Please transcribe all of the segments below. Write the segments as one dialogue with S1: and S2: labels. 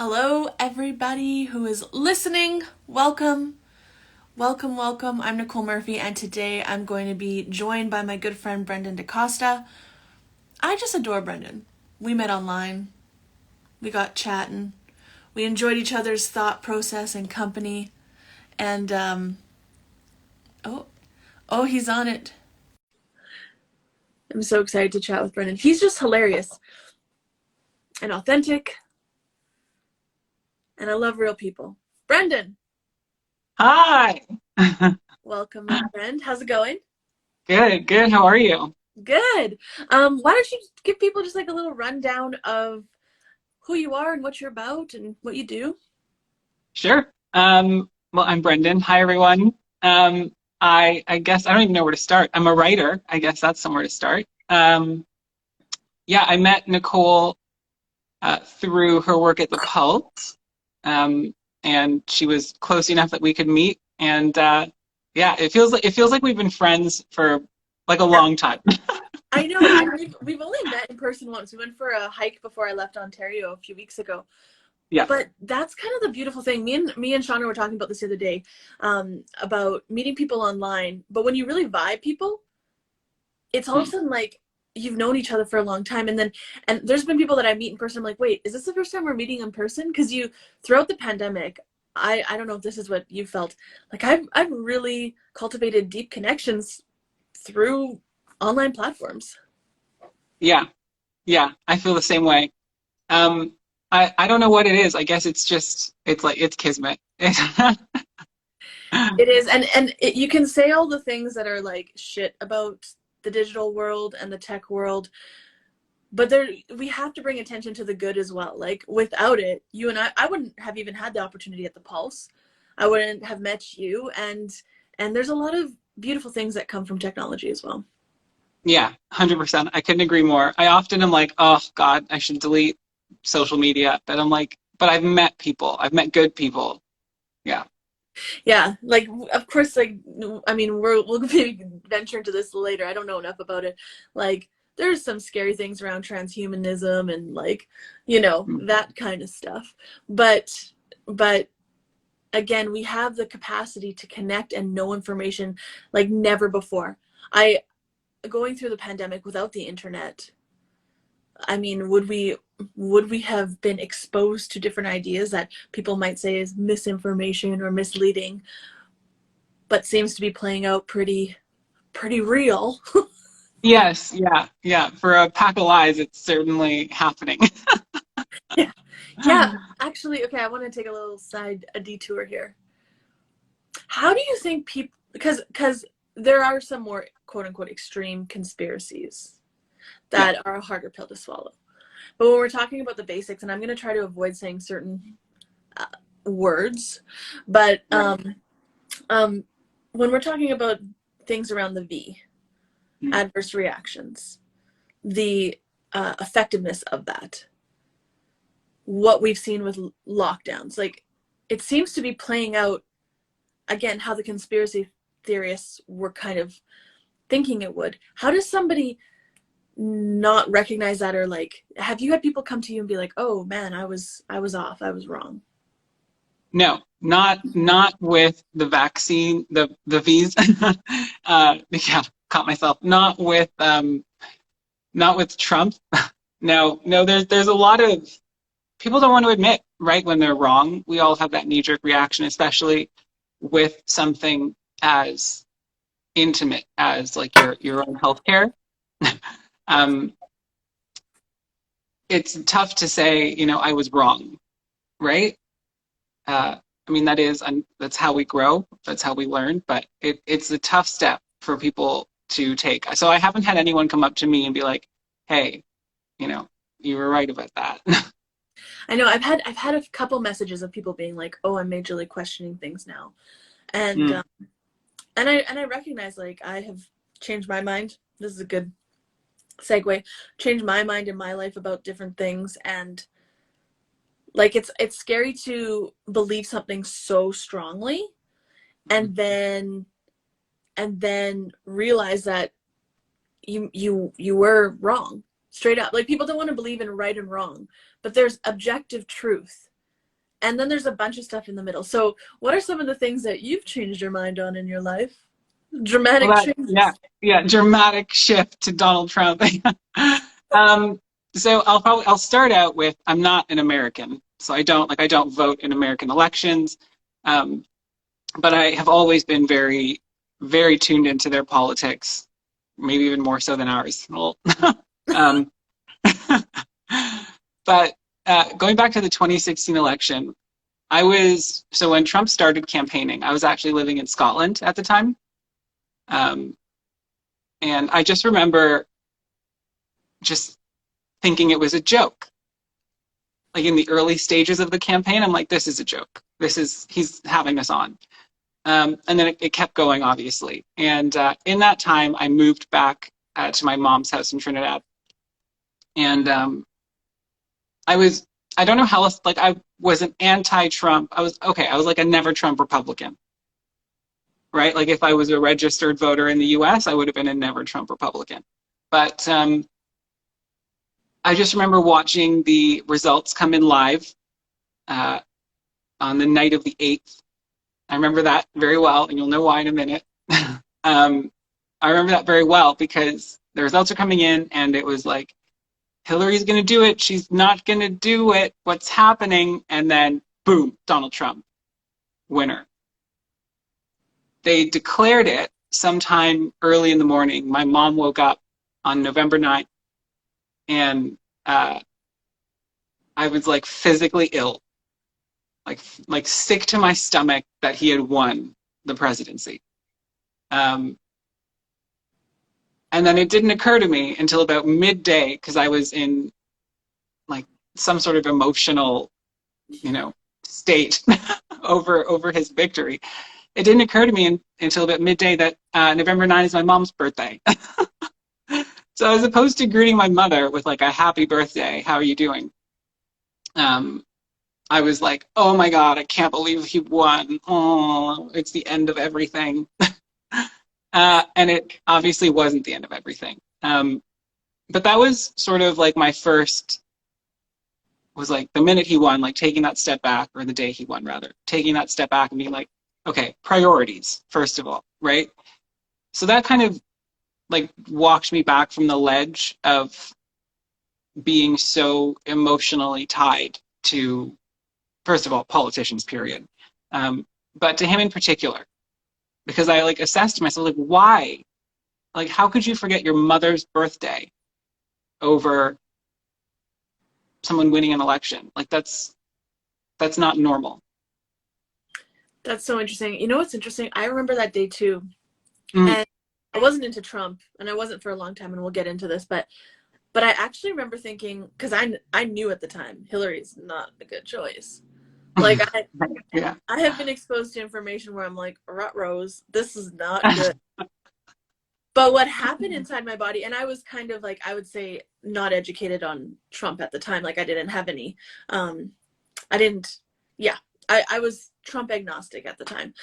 S1: Hello, everybody who is listening. Welcome, welcome, welcome. I'm Nicole Murphy, and today I'm going to be joined by my good friend Brendan Costa. I just adore Brendan. We met online, we got chatting, we enjoyed each other's thought process and company, and oh, he's on it. I'm so excited to chat with Brendan. He's just hilarious and authentic, and I love real people. Brendan,
S2: Hi.
S1: welcome, my friend. How's it going?
S2: Good, good. How are you?
S1: Good. Why don't you give people just like a little rundown of who you are and what you're about and what you do?
S2: Sure. Well, I'm Brendan. Hi, everyone. I guess I don't even know where to start. I'm a writer. I guess that's somewhere to start. Yeah, I met Nicole through her work at the Pulse, and she was close enough that we could meet. And yeah, it feels like we've been friends for like a
S1: Yeah,
S2: long time.
S1: I know, and we've only met in person once. We went for a hike before I left Ontario a few weeks ago.
S2: Yeah.
S1: But that's kind of the beautiful thing. Me and Shauna were talking about this the other day, about meeting people online. But when you really vibe people, it's all of a
S2: Hmm.
S1: sudden like you've known each other for a long time. And there's been people that I meet in person. I'm like, wait, is this the first time we're meeting in person? Because you throughout the pandemic, I don't know if this is what you felt like. I've really cultivated deep connections through online platforms.
S2: Yeah. Yeah. I feel the same way. Um, I don't know what it is. I guess it's kismet.
S1: It is, and you can say all the things that are like shit about the digital world and the tech world, but there we have to bring attention to the good as well. Like without it, you and I wouldn't have even had the opportunity at the Pulse. I wouldn't have met you, and there's a lot of beautiful things that come from technology as well.
S2: Yeah, 100%. I couldn't agree more. I often am like, oh God, I should delete social media. But I'm like, but I've met people. I've met good people. Yeah.
S1: Yeah, like of course, like I mean, we'll maybe venture into this later. I don't know enough about it. Like there's some scary things around transhumanism and like, that kind of stuff. But but again, we have the capacity to connect and know information like never before. I Going through the pandemic without the internet, I mean, would we have been exposed to different ideas that people might say is misinformation or misleading, but seems to be playing out pretty real?
S2: Yes. Yeah. Yeah. For a pack of lies, it's certainly happening.
S1: Yeah. Yeah, actually, okay, I want to take a detour here. How do you think people, because there are some more quote unquote extreme conspiracies
S2: Yeah.
S1: that are a harder pill to swallow. But when we're talking about the basics, and I'm going to try to avoid saying certain uh, words, but
S2: Right.
S1: um, when we're talking about things around the V,
S2: Mm.
S1: adverse reactions, the effectiveness of that, what we've seen with lockdowns, like it seems to be playing out again how the conspiracy theorists were kind of thinking it would. How does somebody not recognize that, or like have you had people come to you and be like, oh man, I was off, I was wrong?
S2: No, not with the vaccine, the V's. Yeah, caught myself. Not with Trump. No, no, there's a lot of people don't want to admit, right, when they're wrong. We all have that knee-jerk reaction, especially with something as intimate as like your own healthcare. Um, it's tough to say, I was wrong, right? I mean, that's how we grow, that's how we learn, but it's a tough step for people to take. So I haven't had anyone come up to me and be like, "Hey, you know, you were right about that."
S1: I know I've had a couple messages of people being like, oh, I'm majorly questioning things now, and
S2: Mm,
S1: um, and I recognize like I have changed my mind. This is a good segue. Changed my mind in my life about different things, and like it's scary to believe something so strongly,
S2: mm,
S1: and then realize that you were wrong straight up. Like people don't want to believe in right and wrong, but there's objective truth. And then there's a bunch of stuff in the middle. So what are some of the things that you've changed your mind on in your life?
S2: Well,
S1: Dramatic
S2: yeah,
S1: changes.
S2: yeah, dramatic shift to Donald Trump. um, so I'll start out with I'm not an American, so I don't vote in American elections, um, but I have always been very, very tuned into their politics, maybe even more so than ours. Well, um, but going back to the 2016 election, so when Trump started campaigning, I was actually living in Scotland at the time. Um, and I just remember just thinking it was a joke. Like in the early stages of the campaign, I'm like, this is a joke. He's having us on. And then it kept going, obviously. And in that time, I moved back to my mom's house in Trinidad. And I was, I don't know how else, like, I was an anti-Trump. I was like a never Trump Republican, right? Like, if I was a registered voter in the US, I would have been a never Trump Republican. But I just remember watching the results come in live uh, on the night of the 8th. I remember that very well, and you'll know why in a minute. um, I remember that very well because the results are coming in, and it was like, Hillary's going to do it. She's not going to do it. What's happening? And then, boom, Donald Trump, winner. They declared it sometime early in the morning. My mom woke up on November 9th, and I was like physically ill, like sick to my stomach that he had won the presidency. Um, and then it didn't occur to me until about midday because I was in like some sort of emotional, state over his victory. It didn't occur to me until about midday that November 9th is my mom's birthday. So as opposed to greeting my mother with like a happy birthday, how are you doing? Um, I was like, oh my God, I can't believe he won. Oh, it's the end of everything. And it obviously wasn't the end of everything. But that was sort of like my first, was like the minute he won, like taking that step back, or the day he won rather, taking that step back and being like, okay, priorities, first of all, right? So that kind of like walked me back from the ledge of being so emotionally tied to, first of all, politicians, period. But to him in particular, because I like assessed myself, like, why? Like, how could you forget your mother's birthday over someone winning an election? Like, that's not normal.
S1: That's so interesting. You know what's interesting? I remember that day too.
S2: Mm.
S1: And I wasn't into Trump, and I wasn't for a long time, and we'll get into this, but I actually remember thinking, because I knew at the time Hillary's not a good choice. Like
S2: Yeah.
S1: I have been exposed to information where I'm like, rut rose, this is not good. But what happened inside my body, and I was kind of like, I would say not educated on Trump at the time. Like I didn't have any, I didn't, yeah, I was Trump agnostic at the time.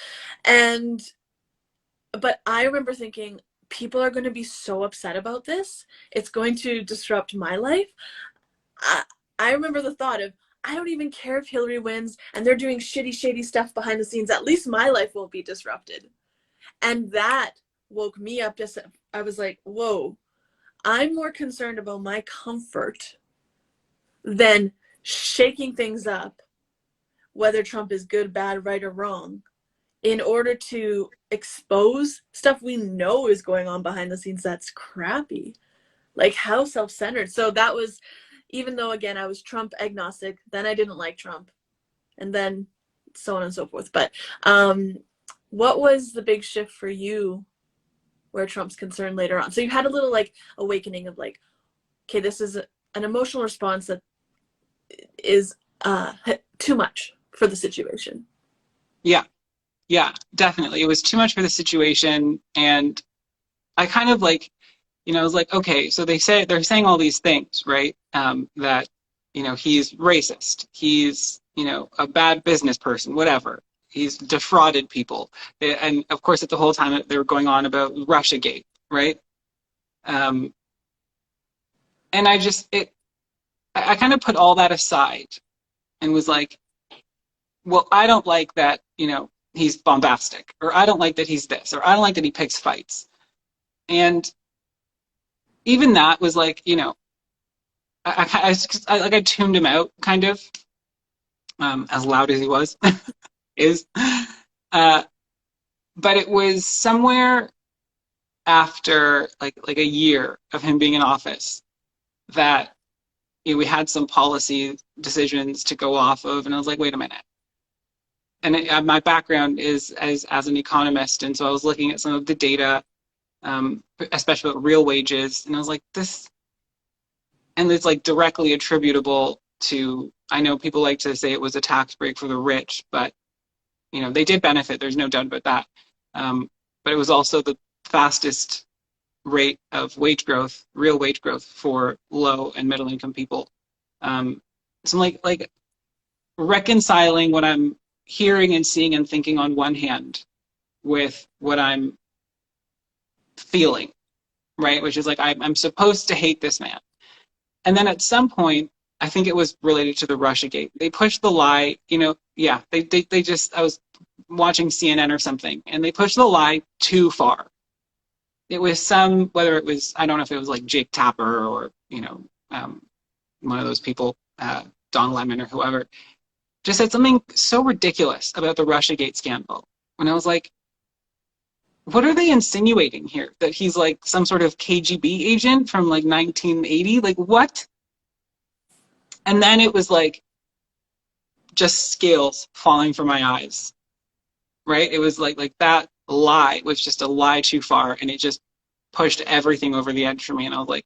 S1: But I remember thinking, people are going to be so upset about this. It's going to disrupt my life. I, I remember the thought of, I don't even care if Hillary wins and they're doing shitty, shady stuff behind the scenes. At least my life won't be disrupted. And that woke me up. I was like, whoa, I'm more concerned about my comfort than shaking things up, whether Trump is good, bad, right, or wrong, in order to expose stuff we know is going on behind the scenes that's crappy. Like how self-centered. So that was, even though again I was Trump agnostic, then I didn't like Trump, and then so on and so forth. But what was the big shift for you where Trump's concerned later on? So you had a little like awakening of like, okay, this is an emotional response that is too much for the situation.
S2: Yeah. Yeah, definitely. It was too much for the situation. And I kind of like, I was like, okay, so they're saying all these things, right? That, he's racist. He's, a bad business person, whatever. He's defrauded people. And of course, at the whole time they were going on about Russiagate, right? And I kind of put all that aside and was like, well, I don't like that, he's bombastic, or I don't like that he's this, or I don't like that he picks fights. And even that was like, I tuned him out kind of, as loud as he was, is, uh, but it was somewhere after like a year of him being in office that we had some policy decisions to go off of, and I was like, wait a minute. And my background is as an economist, and so I was looking at some of the data, especially about real wages, and I was like, this, and it's like directly attributable to. I know people like to say it was a tax break for the rich, but they did benefit. There's no doubt about that. But it was also the fastest rate of wage growth, real wage growth for low and middle income people. So I'm like reconciling what I'm hearing and seeing and thinking on one hand with what I'm feeling, right? Which is like, I'm supposed to hate this man. And then at some point, I think it was related to the Russiagate. They pushed the lie, yeah, they just, I was watching CNN or something, and they pushed the lie too far. It was whether it was, I don't know if it was like Jake Tapper or, one of those people, Don Lemon or whoever, just said something so ridiculous about the Russiagate scandal. And I was like, what are they insinuating here? That he's like some sort of KGB agent from like 1980? Like, what? And then it was like just scales falling from my eyes, right? It was like that lie was just a lie too far, and it just pushed everything over the edge for me. And I was like,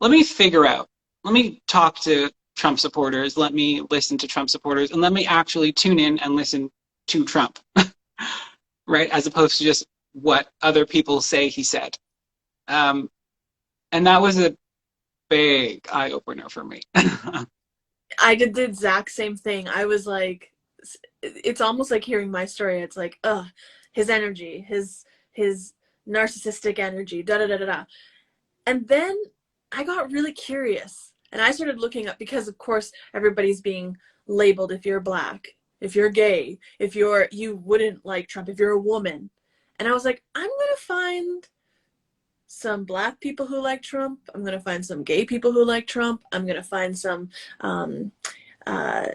S2: let me talk to Trump supporters, let me listen to Trump supporters, and let me actually tune in and listen to Trump, right? As opposed to just what other people say he said. And that was a big eye-opener for me.
S1: I did the exact same thing. I was like, it's almost like hearing my story. It's like, his energy, his narcissistic energy, da da da da da. And then I got really curious, and I started looking up, because of course everybody's being labeled if you're black, if you're gay, if you wouldn't like Trump, if you're a woman. And I was like, I'm gonna find some black people who like Trump. I'm gonna find some gay people who like Trump. I'm gonna find some uh,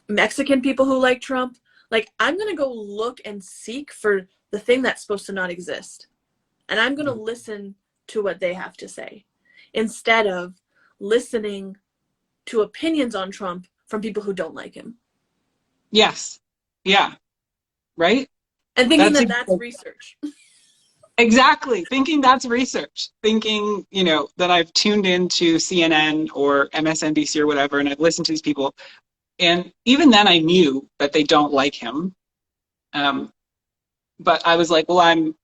S1: Mexican people who like Trump. Like, I'm gonna go look and seek for the thing that's supposed to not exist, and I'm gonna listen to what they have to say, instead of listening to opinions on Trump from people who don't like him.
S2: Yes. Yeah. Right?
S1: And thinking that's research.
S2: Exactly. Thinking that's research. Thinking, that I've tuned into CNN or MSNBC or whatever, and I've listened to these people. And even then I knew that they don't like him. But I was like, well,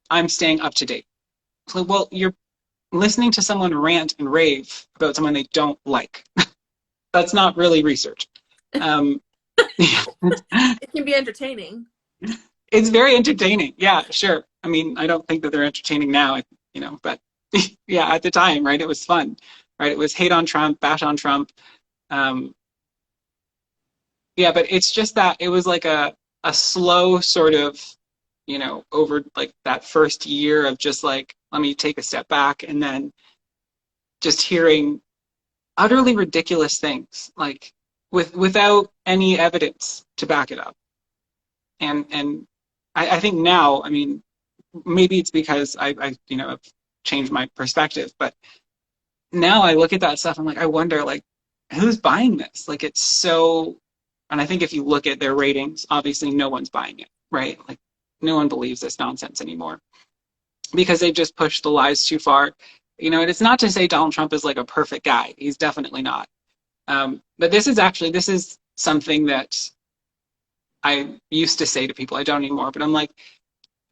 S2: I'm staying up to date. So, well, you're listening to someone rant and rave about someone they don't like. That's not really research.
S1: It can be entertaining.
S2: It's very entertaining. Yeah, sure. I mean, I don't think that they're entertaining now, but yeah, at the time, right? It was fun, right? It was hate on Trump, bash on Trump. Yeah, but it's just that it was like a slow sort of, over like that first year of just like, let me take a step back, and then just hearing utterly ridiculous things, like without any evidence to back it up. And I think now, I mean, maybe it's because I've changed my perspective, but now I look at that stuff, I'm like, I wonder, like, who's buying this? Like, it's so, and I think if you look at their ratings, obviously no one's buying it, right? Like, no one believes this nonsense anymore because they've just pushed the lies too far. And it's not to say Donald Trump is like a perfect guy. He's definitely not. But this is something that I used to say to people. I don't anymore, but I'm like,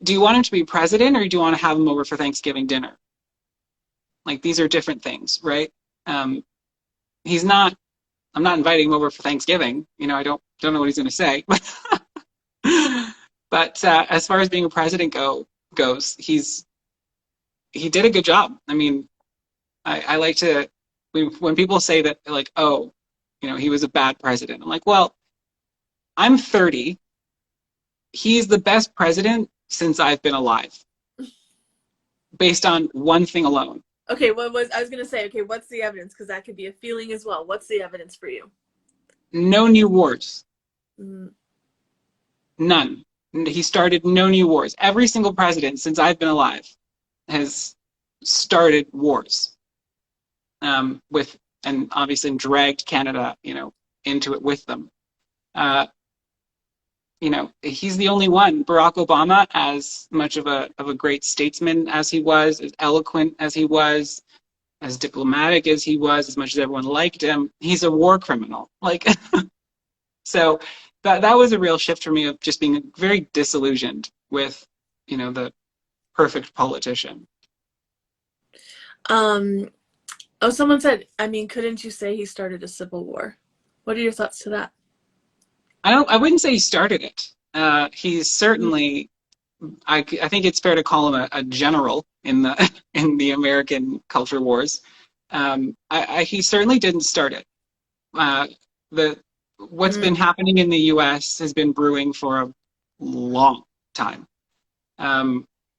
S2: do you want him to be president, or do you want to have him over for Thanksgiving dinner? Like, these are different things, right? I'm not inviting him over for Thanksgiving. I don't know what he's going to say. But as far as being a president goes, he did a good job. I mean, I like to, when people say that, like, oh, he was a bad president. I'm like, well, I'm 30. He's the best president since I've been alive, based on one thing alone.
S1: Okay, what was I was gonna say? Okay, what's the evidence? Because that could be a feeling as well. What's the evidence for you?
S2: No new wars.
S1: Mm.
S2: None. He started no new wars. Every single president since I've been alive has started wars, with, and obviously dragged Canada, into it with them. Uh, he's the only one. Barack Obama, as much of a great statesman as he was, as eloquent as he was, as diplomatic as he was, as much as everyone liked him, he's a war criminal. Like, so that was a real shift for me, of just being very disillusioned with, the perfect politician.
S1: Oh, someone said, I mean, couldn't you say he started a civil war? What are your thoughts to that?
S2: I wouldn't say he started it. He's certainly, I think it's fair to call him a general in the in the American culture wars. He certainly didn't start it. The What's
S1: Mm.
S2: been happening in the U.S. has been brewing for a long time.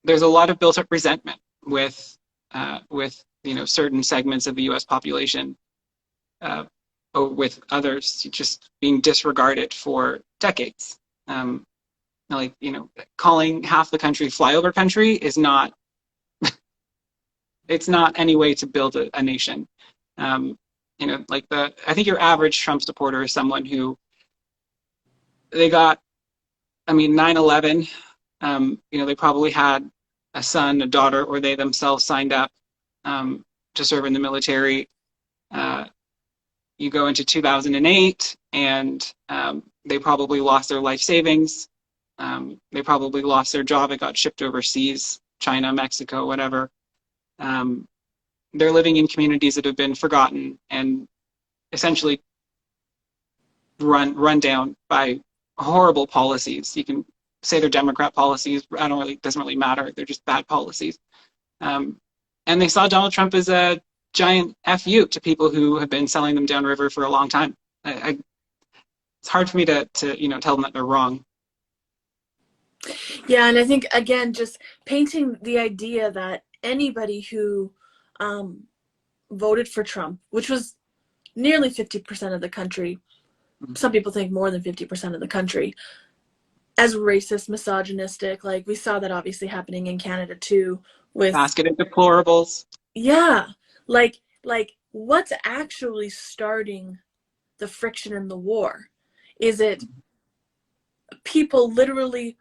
S2: There's a lot of built-up resentment with certain segments of the U.S. population, with others just being disregarded for decades. Like, calling half the country flyover country is not, it's not any way to build a nation. Like I think your average Trump supporter is someone who they got, 9/11, they probably had a son, a daughter, or they themselves signed up to serve in the military. You go into 2008, and they probably lost their life savings. They probably lost their job. It got shipped overseas, China, Mexico, whatever. They're living in communities that have been forgotten and essentially run down by horrible policies. You can say they're Democrat policies. Doesn't really matter. They're just bad policies. And they saw Donald Trump as a giant FU to people who have been selling them downriver for a long time. It's hard for me to tell them that they're wrong.
S1: Yeah, and I think, again, just painting the idea that anybody who voted for Trump, which was nearly 50% of the country, some people think more than 50% of the country, as racist, misogynistic. Like, we saw that obviously happening in Canada too with
S2: Basket of deplorables.
S1: Yeah, like what's actually starting the friction in the war? Is it people literally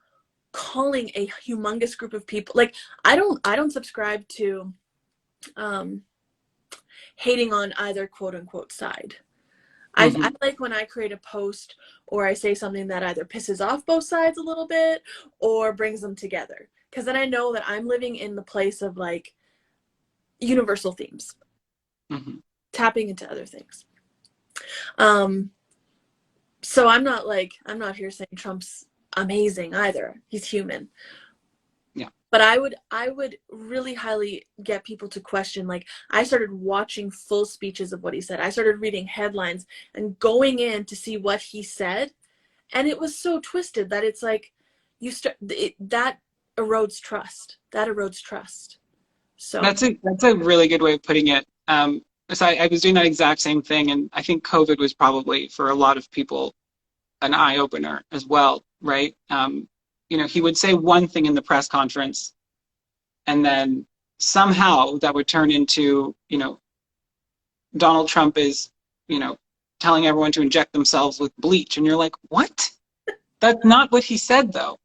S1: calling a humongous group of people? Like, I don't subscribe to hating on either quote unquote side. I like when I create a post or I say something that either pisses off both sides a little bit or brings them together. Because then I know that I'm living in the place of like universal themes, tapping into other things. So I'm not here saying Trump's amazing either. He's human.
S2: Yeah.
S1: But I would really highly get people to question. Like, I started watching full speeches of what he said. I started reading headlines and going in to see what he said, and it was so twisted that it's like that erodes trust. That erodes trust. So
S2: that's a really good way of putting it. So I was doing that exact same thing, and I think COVID was probably for a lot of people an eye opener as well, right? He would say one thing in the press conference, and then somehow that would turn into, Donald Trump is, telling everyone to inject themselves with bleach, and you're like, what? That's not what he said, though.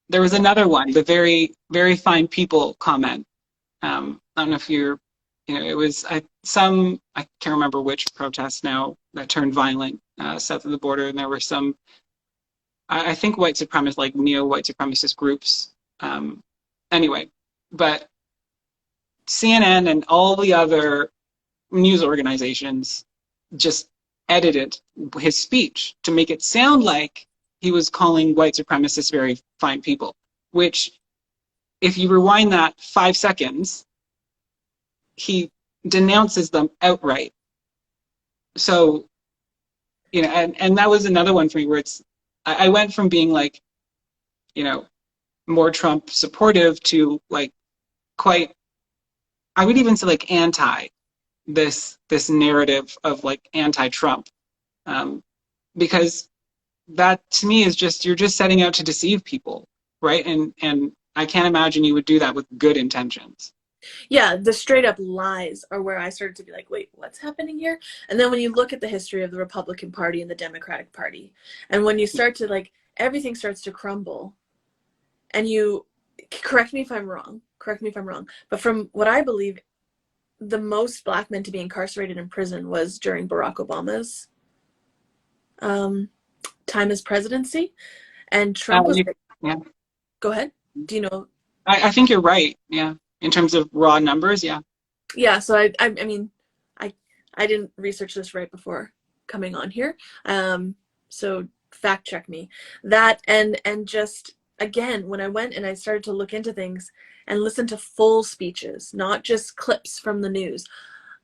S2: There was another one, the very, very fine people comment. I don't know if it was I can't remember which protest now that turned violent south of the border, and there were some, I think white supremacist, like neo-white supremacist groups. Anyway, but CNN and all the other news organizations just edited his speech to make it sound like he was calling white supremacists very fine people, which, if you rewind that 5 seconds, he denounces them outright. So you know, and that was another one for me where I went from being like, you know, more Trump supportive to like quite, I would even say like anti this narrative of like anti-Trump, um, because that to me is just, you're just setting out to deceive people, right? And I can't imagine you would do that with good intentions.
S1: Yeah, the straight up lies are where I started to be like, wait, what's happening here? And then when you look at the history of the Republican Party and the Democratic Party, and when you start to like, everything starts to crumble, and you correct me if I'm wrong, but from what I believe, the most black men to be incarcerated in prison was during Barack Obama's um, time as presidency, and Trump was.
S2: Yeah,
S1: Go ahead. Do you know?
S2: I think you're right. Yeah, in terms of raw numbers, yeah.
S1: Yeah. So I mean, I I didn't research this right before coming on here. So fact check me. That and just again, when I went and I started to look into things and listen to full speeches, not just clips from the news,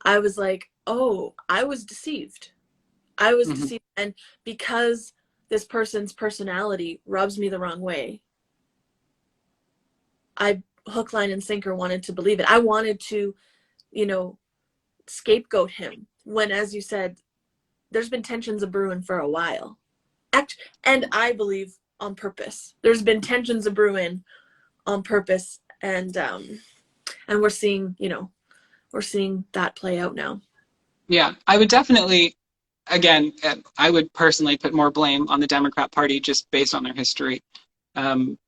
S1: I was like, oh, I was deceived. I was
S2: Mm-hmm.
S1: deceived. And because this person's personality rubs me the wrong way, I hook, line, and sinker wanted to believe it. I wanted to, you know, scapegoat him when, as you said, there's been tensions of brewing for a while. And I believe on purpose. There's been tensions of brewing on purpose, and we're seeing, we're seeing that play out now.
S2: Yeah, I would definitely, again, I would personally put more blame on the Democrat Party just based on their history. Um,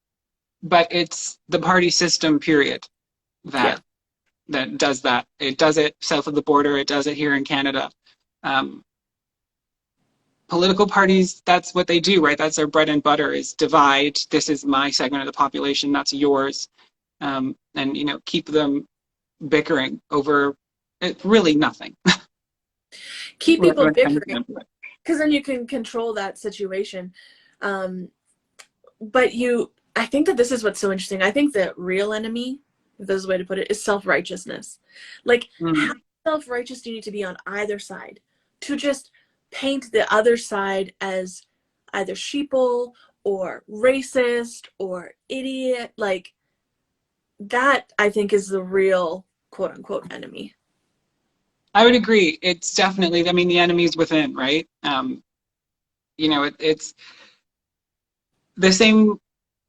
S2: but it's the party system, period,
S1: Yeah.
S2: that that does that. It does it south of the border. It does it here in Canada. Um, Political parties, that's what they do, right? That's their bread and butter, is divide. This is my segment of the population. That's yours. And, you know, keep them bickering over really nothing.
S1: Keep
S2: When
S1: people
S2: it comes
S1: bickering,
S2: down to it.
S1: because then you can control that situation. Um, but I think that this is what's so interesting. I think the real enemy, if there's a way to put it, is self-righteousness. Like, how
S2: Mm.
S1: self-righteous do you need to be on either side to just paint the other side as either sheeple or racist or idiot? Like, that I think is the real quote unquote enemy.
S2: I would agree. It's definitely, I mean, the enemy's within, right? You know, it's the same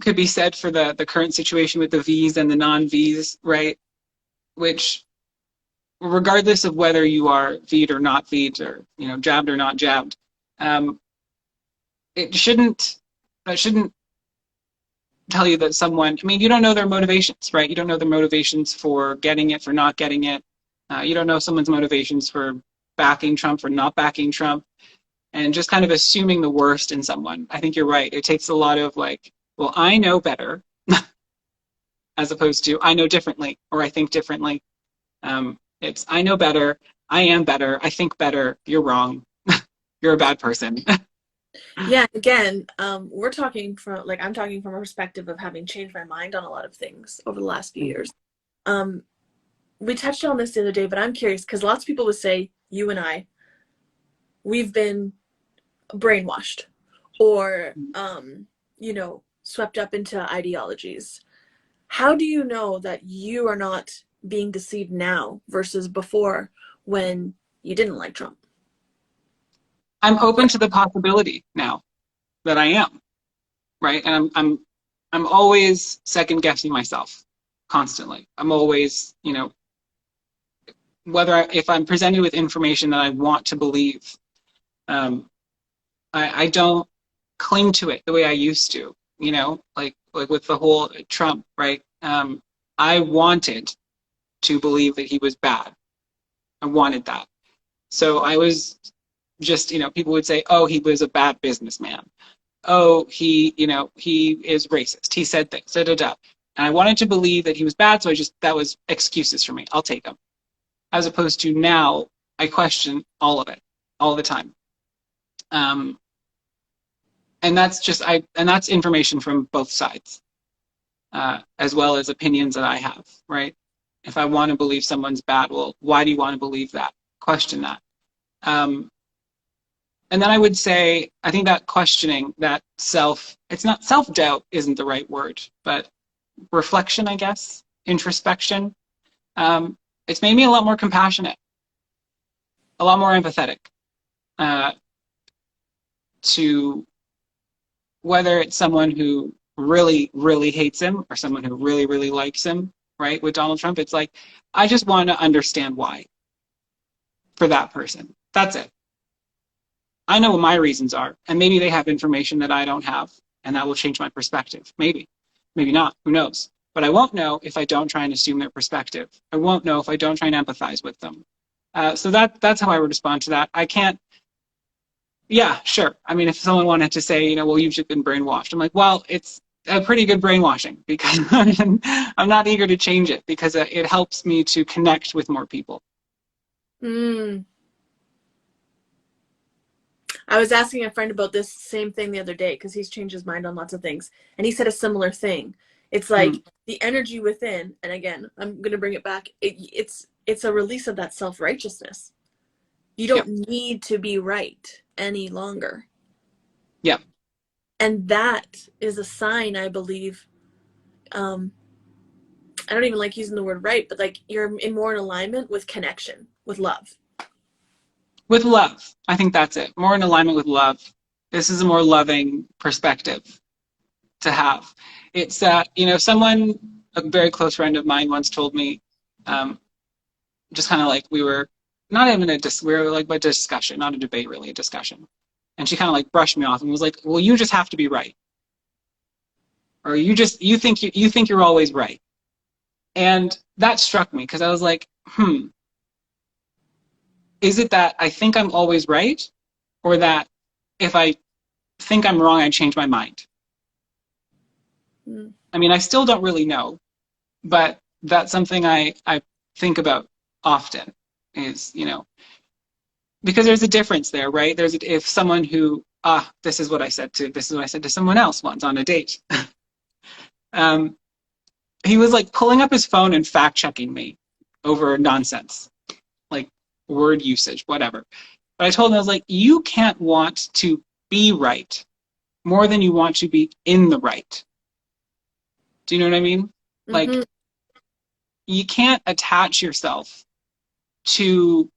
S2: could be said for the current situation with the V's and the non-V's, right? Which, regardless of whether you are V'd or not V'd, or, you know, jabbed or not jabbed, um, it shouldn't, that shouldn't tell you that someone, I mean, you don't know their motivations, right? You don't know their motivations for getting it, for not getting it. You don't know someone's motivations for backing Trump, for not backing Trump, and just kind of assuming the worst in someone. I think you're right. It takes a lot of like, well, I know better, as opposed to I know differently, or I think differently. It's I know better, I am better, I think better, you're wrong, you're a bad person.
S1: Yeah, again, we're talking from, like, I'm talking from a perspective of having changed my mind on a lot of things over the last few years. Um, we touched on this the other day, but I'm curious because lots of people would say, you and I, we've been brainwashed or, swept up into ideologies. How do you know that you are not being deceived now versus before when you didn't like Trump?
S2: I'm open to the possibility now that I am, right? And I'm always second guessing myself constantly. I'm always, you know, if I'm presented with information that I want to believe, um, I don't cling to it the way I used to, you know, like with the whole Trump, right? I wanted to believe that he was bad. I wanted that. So I was just, you know, people would say, oh, he was a bad businessman. Oh, he is racist. He said things, da da da. And I wanted to believe that he was bad, so that was excuses for me. I'll take them. As opposed to now, I question all of it, all the time. Um, and that's information from both sides, as well as opinions that I have, right? If I want to believe someone's bad, well, why do you want to believe that? Question that. Um, And then I would say, I think that questioning, that it's not self-doubt isn't the right word, but reflection, I guess, introspection. It's made me a lot more compassionate, a lot more empathetic uh, to whether it's someone who really, really hates him or someone who really, really likes him, right? With Donald Trump, it's like, I just want to understand why for that person. That's it. I know what my reasons are, and maybe they have information that I don't have, and that will change my perspective. Maybe, maybe not. Who knows? But I won't know if I don't try and assume their perspective. I won't know if I don't try and empathize with them. So that's how I would respond to that. I can't. Yeah, sure. I mean, if someone wanted to say, well, you've just been brainwashed, I'm like, well, it's a pretty good brainwashing because I'm not eager to change it because it helps me to connect with more people.
S1: Mm. I was asking a friend about this same thing the other day because he's changed his mind on lots of things. And he said a similar thing. It's like the energy within, and again, I'm going to bring it back. It's a release of that self-righteousness. You don't need to be right any longer.
S2: Yeah.
S1: And that is a sign, I believe. I don't even like using the word right, but like you're more in alignment with connection, with love.
S2: With love. I think that's it. More in alignment with love. This is a more loving perspective to have. It's, someone, a very close friend of mine once told me, just kind of like we were not even we were like a discussion, not a debate, really, a discussion. And she kind of like brushed me off and was like, well, you just have to be right. Or you think you're always right. And that struck me because I was like, is it that I think I'm always right? Or that if I think I'm wrong, I change my mind? I mean, I still don't really know, but that's something I think about often is, because there's a difference there, right? If someone who, this is what I said to someone else once on a date. He was like pulling up his phone and fact checking me over nonsense, like word usage, whatever. But I told him, I was like, you can't want to be right more than you want to be in the right. Do you know what I mean? Mm-hmm. Like, you can't attach yourself to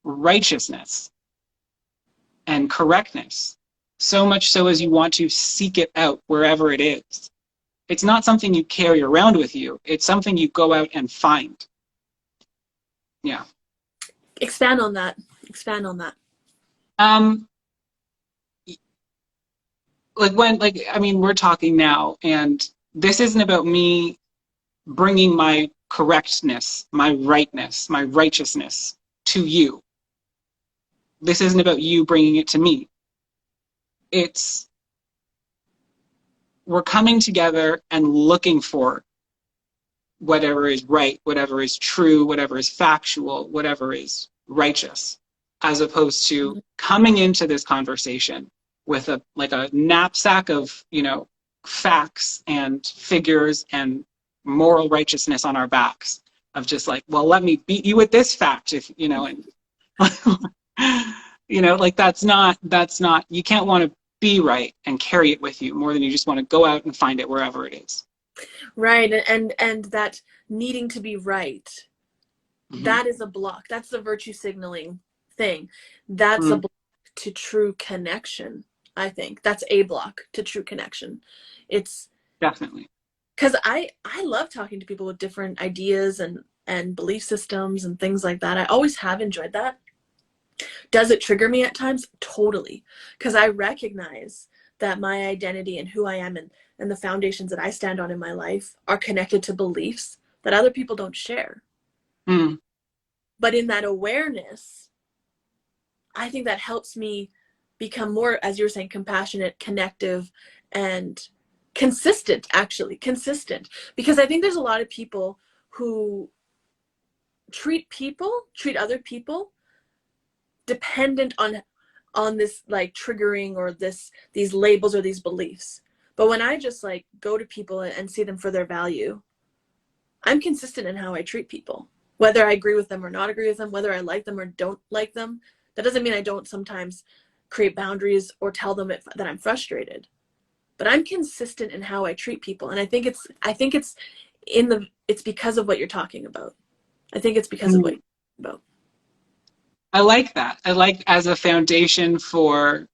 S2: righteousness and correctness so much so as you want to seek it out wherever it is. It's not something you carry around with you. It's something you go out and find. Yeah.
S1: Expand on that.
S2: We're talking now, and this isn't about me bringing my correctness, my rightness, my righteousness to you. This isn't about you bringing it to me. We're coming together and looking for whatever is right, whatever is true, whatever is factual, whatever is righteous, as opposed to coming into this conversation with a knapsack of, facts and figures and moral righteousness on our backs of just like, well, let me beat you with this fact, if, and that's not, you can't want to be right and carry it with you more than you just want to go out and find it wherever it is.
S1: Right. And that needing to be right, that is a block. That's the virtue signaling thing. That's a block to true connection. I think that's a block to true connection. It's
S2: definitely
S1: because I love talking to people with different ideas and belief systems and things like that. I always have enjoyed that. Does it trigger me at times? Totally. Because I recognize that my identity and who I am and the foundations that I stand on in my life are connected to beliefs that other people don't share. But in that awareness, I think that helps me become more, as you were saying, compassionate, connective, and consistent, because I think there's a lot of people who treat other people dependent on this like triggering or these labels or these beliefs. But when I just like go to people and see them for their value, I'm consistent in how I treat people, whether I agree with them or not agree with them, whether I like them or don't like them. That doesn't mean I don't sometimes create boundaries or tell them that I'm frustrated. But I'm consistent in how I treat people, and I think it's it's because of what you're talking about. I think it's because of what
S2: Mm.
S1: you're talking about.
S2: I like that. I like as a foundation for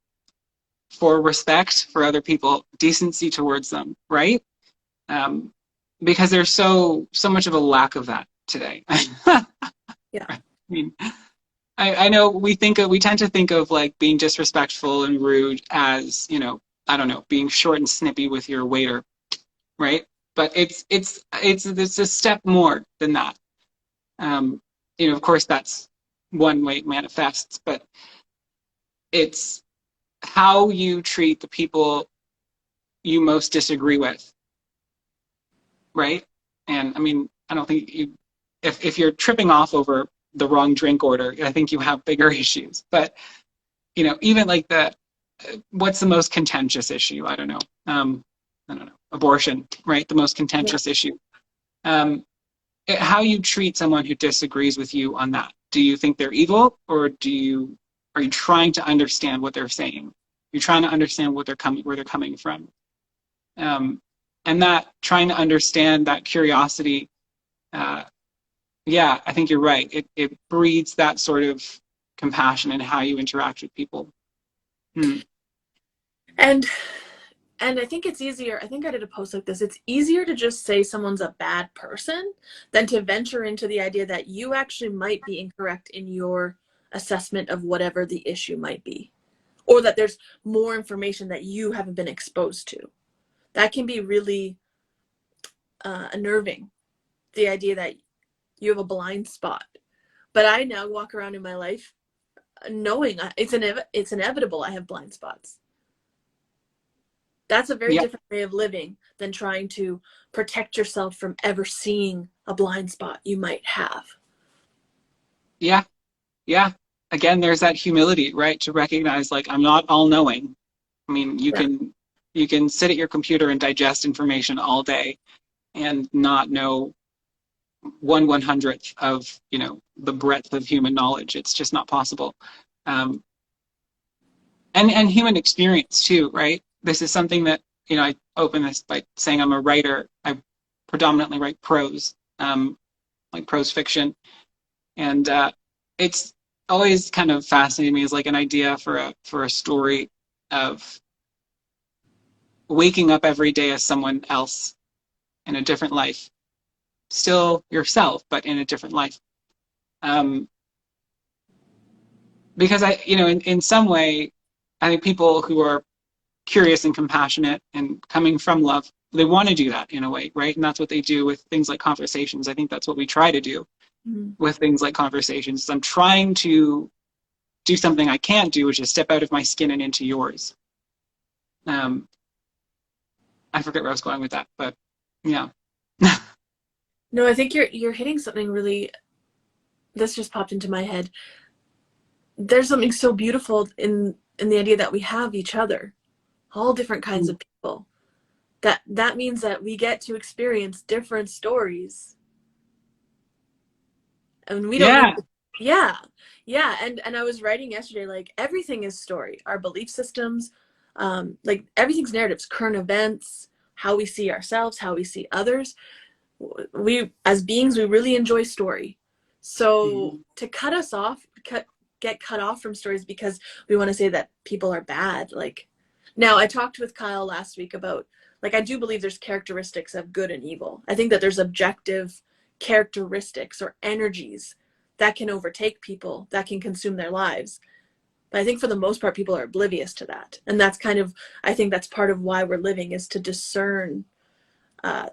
S2: respect for other people, decency towards them, right? Um, because there's so much of a lack of that today.
S1: Yeah.
S2: I mean, I know we tend to think of like being disrespectful and rude as, I don't know, being short and snippy with your waiter, right? But it's a step more than that. Um, of course that's one way it manifests, but it's how you treat the people you most disagree with, right? And I mean, I don't think if you're tripping off over the wrong drink order, I think you have bigger issues. But even like what's the most contentious issue? I don't know, abortion, right? The most
S1: Yeah.
S2: contentious issue. Um, how you treat someone who disagrees with you on that. Do you think they're evil, or are you trying to understand what they're saying? You're trying to understand where they're coming from. Um, and that trying to understand that curiosity, uh, yeah, I think you're right. It breeds that sort of compassion in how you interact with people. Hmm.
S1: And I think it's easier. I think I did a post like this. It's easier to just say someone's a bad person than to venture into the idea that you actually might be incorrect in your assessment of whatever the issue might be, or that there's more information that you haven't been exposed to. That can be really unnerving, the idea that you have a blind spot. But I now walk around in my life knowing it's inevitable I have blind spots. That's a very
S2: Yeah,
S1: different way of living than trying to protect yourself from ever seeing a blind spot you might have.
S2: yeah, yeah. Again, there's that humility, right? To recognize like I'm not all knowing. I mean,
S1: Yeah.
S2: you can sit at your computer and digest information all day and not know 1/100th of the breadth of human knowledge. It's just not possible. Um, and human experience too, right? This is something that I open this by saying I'm a writer. I predominantly write prose, like prose fiction, and it's always kind of fascinated me as like an idea for a story of waking up every day as someone else in a different life, still yourself, but in a different life. Um, because in some way, I think people who are curious and compassionate and coming from love, they want to do that in a way, right? And that's what they do with things like conversations. I think that's what we try to do
S1: Mhm.
S2: with things like conversations. I'm trying to do something I can't do, which is step out of my skin and into yours. Um, I forget where I was going with that, but yeah.
S1: No, I think you're hitting something really. This just popped into my head. There's something so beautiful in the idea that we have each other, all different kinds of people. That means that we get to experience different stories, and we don't need
S2: Yeah.
S1: to. Yeah, yeah. And I was writing yesterday, like everything is story. Our belief systems, like everything's narratives, current events, how we see ourselves, how we see others. We as beings, we really enjoy story. So to cut us off, get cut off from stories because we want to say that people are bad. Like now, I talked with Kyle last week about, like, I do believe there's characteristics of good and evil. I think that there's objective characteristics or energies that can overtake people, that can consume their lives. But I think for the most part, people are oblivious to that. And that's kind of, I think that's part of why we're living, is to discern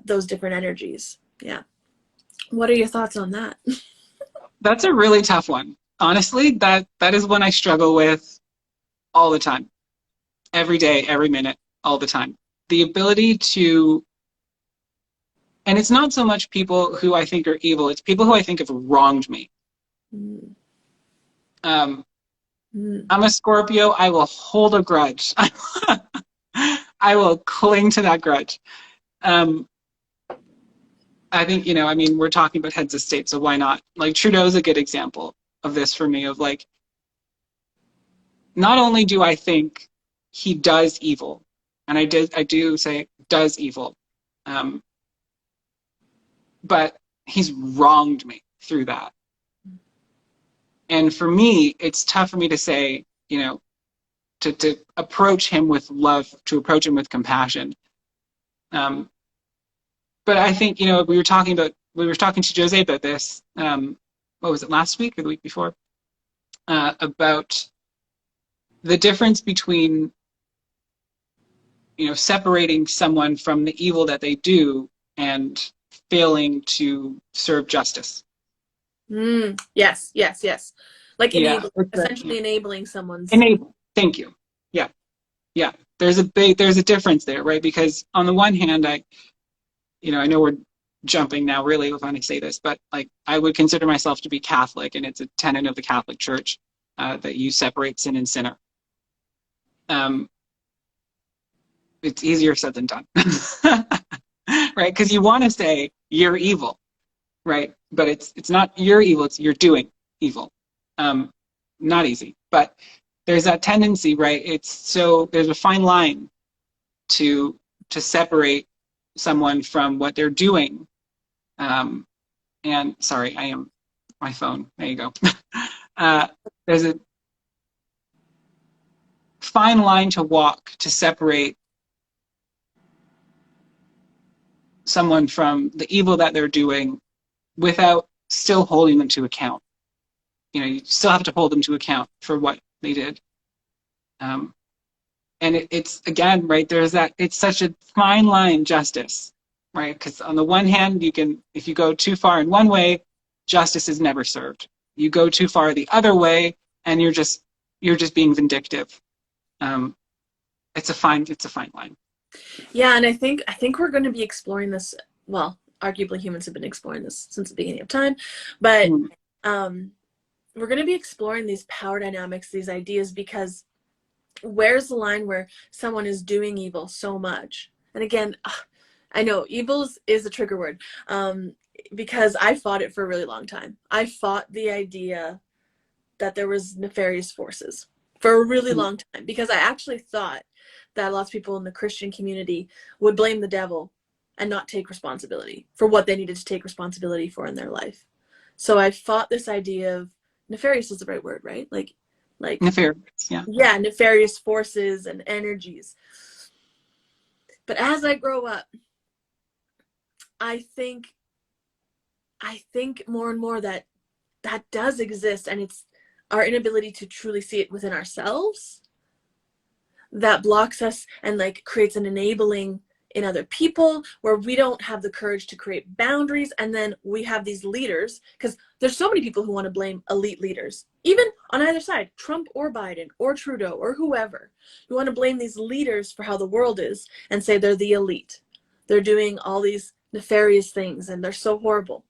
S1: those different energies. Yeah. What are your thoughts on that?
S2: That's a really tough one. Honestly, that is one I struggle with all the time. Every day, every minute, all the time. The ability to, and it's not so much people who I think are evil, it's people who I think have wronged me.
S1: Mm.
S2: Um,
S1: Mm.
S2: I'm a Scorpio. I will hold a grudge. I will cling to that grudge. Um, I think, I mean, we're talking about heads of state, so why not? Like Trudeau's a good example of this for me, of like, not only do I think he does evil, and I do say does evil, um, but he's wronged me through that. And for me, it's tough for me to say, to approach him with love, to approach him with compassion. But I think, we were talking to Jose about this, what was it, last week or the week before? About the difference between, separating someone from the evil that they do and failing to serve justice.
S1: Yes, yes, yes. Like
S2: Yeah.
S1: essentially enabling someone's.
S2: Enable. Thank you. Yeah. Yeah. There's a difference there, right? Because on the one hand, I know we're jumping now really when I say this, but like I would consider myself to be Catholic, and it's a tenet of the Catholic Church that you separate sin and sinner. It's easier said than done, right? Because you want to say you're evil, right? But it's not you're evil; it's you're doing evil. Not easy, but there's that tendency, right? There's a fine line to separate someone from what they're doing. And sorry, I am my phone. There you go. There's a fine line to walk to separate someone from the evil that they're doing without still holding them to account. You still have to hold them to account for what they did. And it's again, right, it's such a fine line, justice, right? Because on the one hand, if you go too far in one way, justice is never served. You go too far the other way, and you're just being vindictive. It's a fine line.
S1: Yeah, and I think we're going to be exploring this. Well, arguably humans have been exploring this since the beginning of time, but we're going to be exploring these power dynamics, these ideas, because where's the line where someone is doing evil so much? And again, I know evil is a trigger word, because I fought it for a really long time. I fought the idea that there was nefarious forces for a really long time, because I actually thought that lots of people in the Christian community would blame the devil and not take responsibility for what they needed to take responsibility for in their life. So I fought this idea of nefarious is the right word, right? Like
S2: nefarious, yeah.
S1: Yeah, nefarious forces and energies. But as I grow up, I think more and more that does exist, and it's our inability to truly see it within ourselves that blocks us and like creates an enabling in other people where we don't have the courage to create boundaries. And then we have these leaders, because there's so many people who want to blame elite leaders, even on either side, Trump or Biden or Trudeau or whoever. You want to blame these leaders for how the world is and say they're the elite. They're doing all these nefarious things and they're so horrible.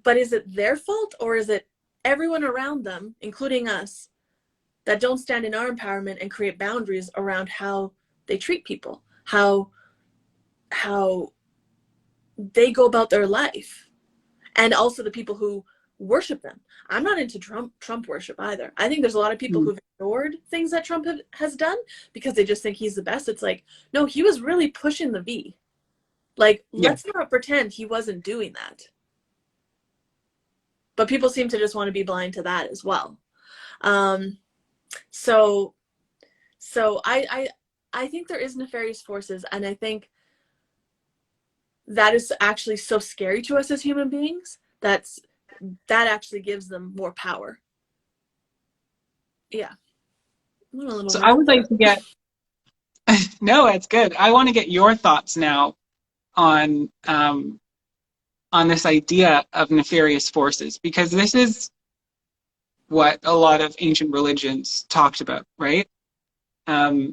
S1: But is it their fault, or is it everyone around them, including us, that don't stand in our empowerment and create boundaries around how they treat people, how they go about their life, and also the people who worship them? I'm not into Trump worship either. I think there's a lot of people who've ignored things that Trump has done because they just think he's the best. It's like, no, he was really pushing the V. Like, let's not pretend he wasn't doing that. But people seem to just want to be blind to that as well. So I think there is nefarious forces, and I think that is actually so scary to us as human beings. That actually gives them more power. Yeah.
S2: So I would like to get no, that's good. I want to get your thoughts now on this idea of nefarious forces, because this is what a lot of ancient religions talked about, right? The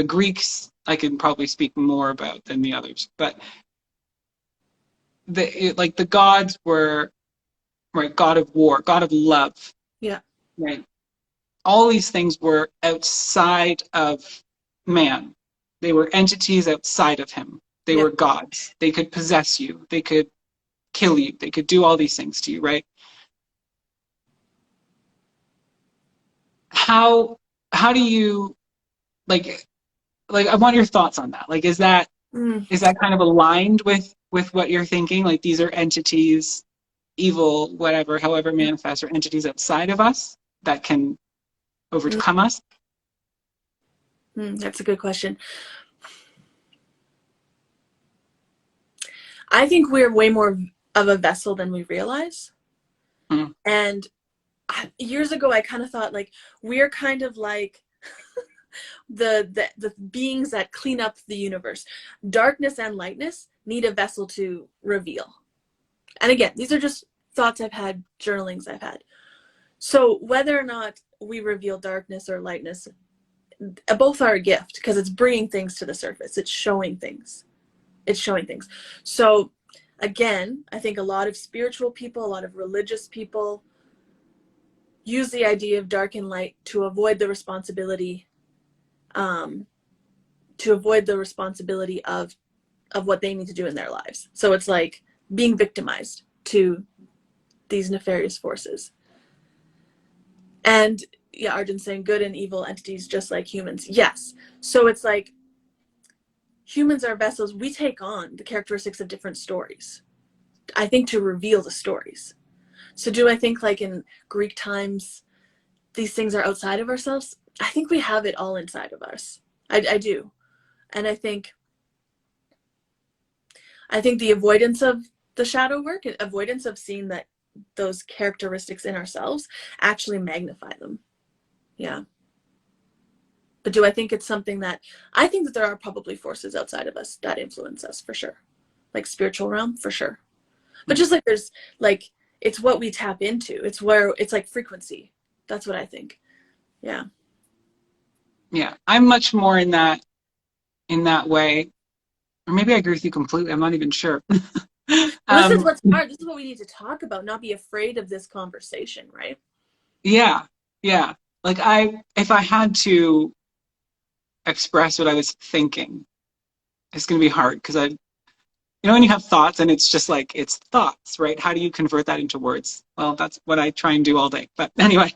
S2: Greeks I can probably speak more about than the others, but the gods were, right, god of war, god of love, right? All these things were outside of man. They were entities outside of him. They were gods. They could possess you. They could kill you. They could do all these things to you, right? how do you like I want your thoughts on that. Like,
S1: Mm,
S2: is that kind of aligned with what you're thinking? Like, these are entities, evil, whatever, however manifest, or entities outside of us that can
S1: mm,
S2: overcome us?
S1: that's a good question. I think we're way more of a vessel than we realize.
S2: Mm,
S1: And years ago, I kind of thought like we're kind of like the beings that clean up the universe. Darkness and lightness need a vessel to reveal. And again, these are just thoughts I've had, journalings I've had. So whether or not we reveal darkness or lightness, both are a gift because it's bringing things to the surface. It's showing things. It's showing things. So again, I think a lot of spiritual people, a lot of religious people use the idea of dark and light to avoid the responsibility, um, of what they need to do in their lives. So it's like being victimized to these nefarious forces. And yeah, Arjun's saying good and evil entities just like humans. Yes. So it's like humans are vessels. We take on the characteristics of different stories, I think, to reveal the stories. So do I think like in Greek times, these things are outside of ourselves? I think we have it all inside of us. I do. And I think the avoidance of the shadow work, avoidance of seeing that those characteristics in ourselves actually magnify them. Yeah. But do I think it's something that I think that there are probably forces outside of us that influence us for sure. Like spiritual realm for sure. But
S2: mm.
S1: just like there's like it's what we tap into. It's where it's like frequency. That's what I think. Yeah.
S2: Yeah, I'm much more in that way, or maybe I agree with you completely. I'm not even sure.
S1: Well, this is
S2: um,
S1: what's hard. This is what we need to talk about, not be afraid of this conversation, right?
S2: yeah, yeah. Like, if I had to express what I was thinking, it's going to be hard because when you have thoughts and it's just like it's thoughts, right? How do you convert that into words? Well, that's what I try and do all day. But anyway,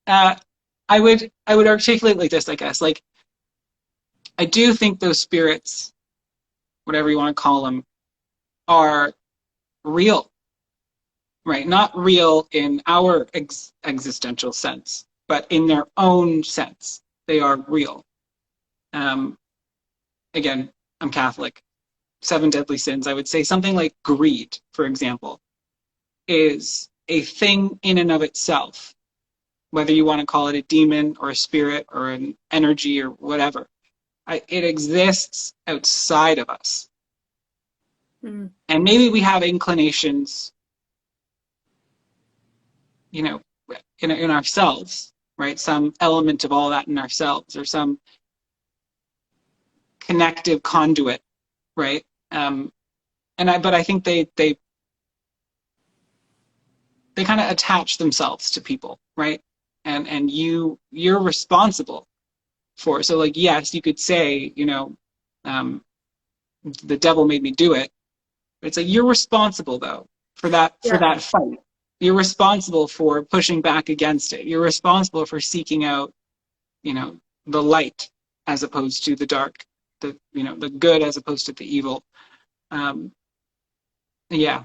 S2: uh, I would articulate like this, I guess. Like, I do think those spirits, whatever you want to call them, are real, right? Not real in our existential sense, but in their own sense, they are real. Um, Again, I'm Catholic. Seven deadly sins. I would say something like greed, for example, is a thing in and of itself, whether you want to call it a demon or a spirit or an energy or whatever. It exists outside of us.
S1: Mm.
S2: And maybe we have inclinations, you know, in ourselves, right? Some element of all that in ourselves, or some connective conduit, right? But I think they kind of attach themselves to people, right? And you're responsible for it. So, like, yes, you could say, um, the devil made me do it. But it's like you're responsible though for
S1: Yeah.
S2: that fight. You're responsible for pushing back against it. You're responsible for seeking out, you know, the light as opposed to the dark, the good as opposed to the evil. Um, yeah.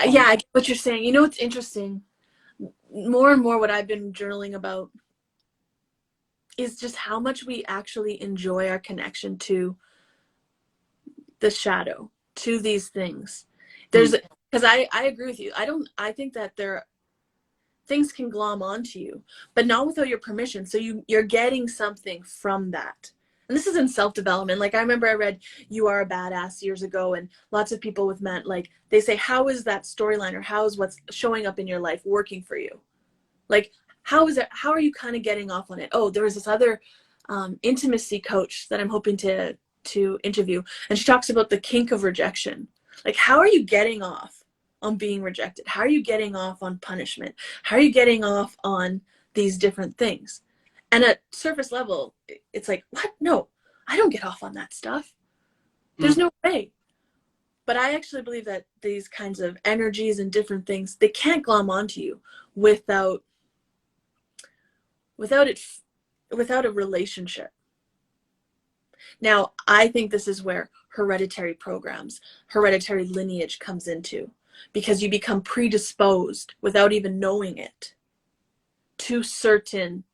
S1: Yeah, I get what you're saying. You know what's interesting? More and more what I've been journaling about is just how much we actually enjoy our connection to the shadow, to these things.
S2: Mm,
S1: There's because I agree with you. I think that there things can glom onto you, but not without your permission. So you're getting something from that. And this is in self-development. Like I remember I read You Are a Badass years ago, and lots of people with men, like they say, how is that storyline or how is what's showing up in your life working for you? Like, how is it, how are you kind of getting off on it? Oh, there was this other intimacy coach that I'm hoping to interview, and she talks about the kink of rejection. Like, how are you getting off on being rejected? How are you getting off on punishment? How are you getting off on these different things? And at surface level, it's like, what? No, I don't get off on that stuff. There's
S2: mm,
S1: no way. But I actually believe that these kinds of energies and different things, they can't glom onto you without without it without a relationship. Now, I think this is where hereditary programs, hereditary lineage comes into, because you become predisposed without even knowing it to certain,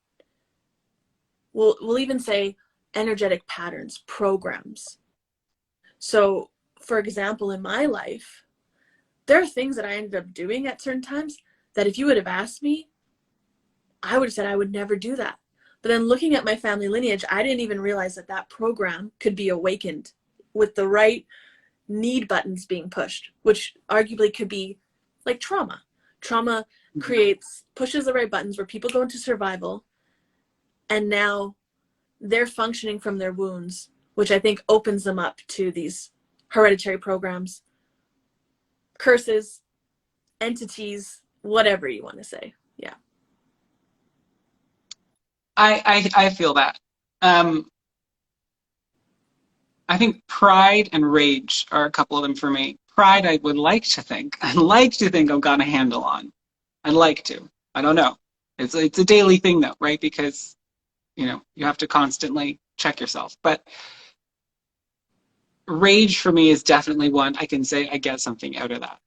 S1: we'll even say energetic patterns, programs. So, for example, in my life, there are things that I ended up doing at certain times that if you would have asked me, I would have said I would never do that. But then looking at my family lineage, I didn't even realize that that program could be awakened with the right need buttons being pushed, which arguably could be like trauma. Trauma pushes the right buttons where people go into survival, and now they're functioning from their wounds, which I think opens them up to these hereditary programs, curses, entities, whatever you want to say. Yeah.
S2: I feel that. I think pride and rage are a couple of them for me. Pride, I'd like to think I've got a handle on. I'd like to. I don't know. It's a daily thing though, right? Because you have to constantly check yourself. But rage for me is definitely one I can say I get something out of that.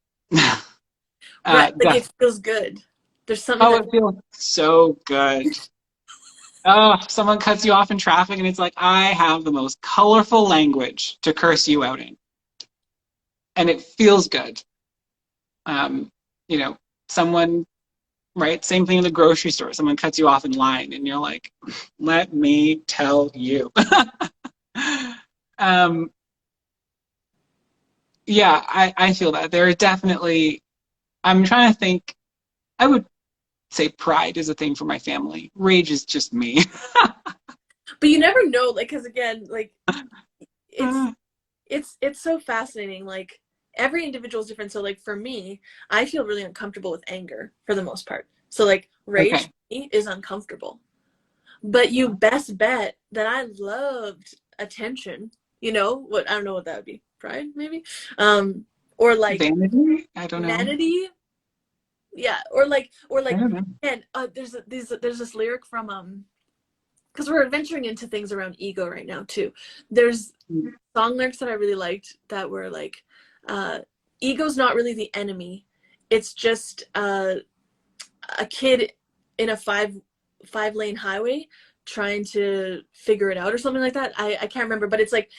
S1: Right, like it feels good. There's something
S2: it feels so good. Oh, someone cuts you off in traffic and it's like, I have the most colorful language to curse you out in. And it feels good. Someone, right? Same thing in the grocery store. Someone cuts you off in line and you're like, let me tell you. Yeah, I feel that. There are definitely, I'm trying to think, I would say pride is a thing for my family. Rage is just me.
S1: but you never know, like, because again, like it's so fascinating. Like every individual is different. So like for me, I feel really uncomfortable with anger for the most part. So like rage
S2: Okay.
S1: for me is uncomfortable. But you best bet that I loved attention. You know what? I don't know what that would be. Pride, maybe, or like
S2: Vanity? I don't know.
S1: vanity. Yeah, or
S2: I don't know.
S1: and there's this lyric from because we're venturing into things around ego right now too. There's song lyrics that I really liked that were like, ego's not really the enemy. It's just a kid in a five lane highway trying to figure it out or something like that. I can't remember, but it's like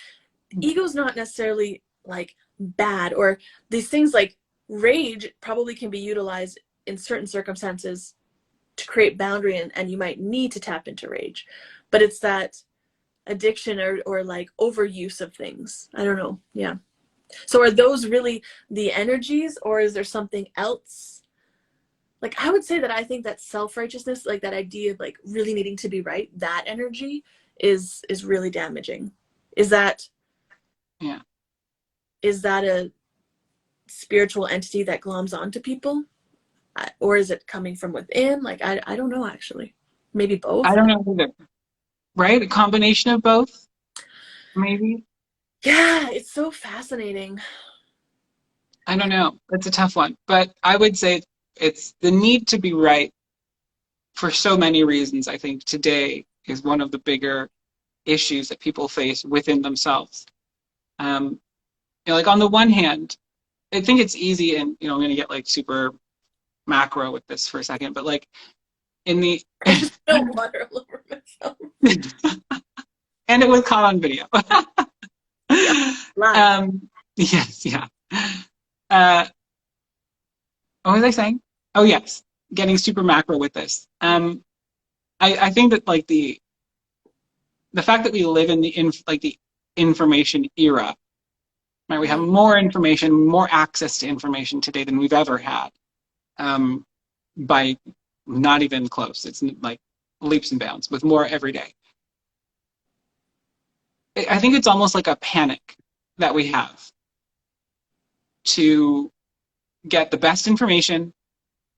S1: ego's not necessarily like bad, or these things like rage probably can be utilized in certain circumstances to create boundary, and you might need to tap into rage, but it's that addiction or like overuse of things. I don't know. Yeah. So are those really the energies, or is there something else? Like I would say that I think that self-righteousness, like that idea of like really needing to be right, that energy is really damaging. Is that
S2: Yeah.
S1: is that a spiritual entity that gloms onto people? Or is it coming from within? Like I don't know actually. Maybe both.
S2: I don't know either. Right? A combination of both, maybe.
S1: Yeah, it's so fascinating.
S2: I don't know. It's a tough one. But I would say it's the need to be right for so many reasons. I think today is one of the bigger issues that people face within themselves. Like on the one hand, I think it's easy, and I'm going to get like super macro with this for a second, but like in the
S1: I just spilled water all over myself.
S2: and it was caught on video.
S1: Yep. Live.
S2: Yes, yeah. Uh, what was I saying? Oh yes, getting super macro with this. I think that like the fact that we live in the information era, right? We have more information, more access to information today than we've ever had. By not even close. It's like leaps and bounds with more every day. I think it's almost like a panic that we have to get the best information,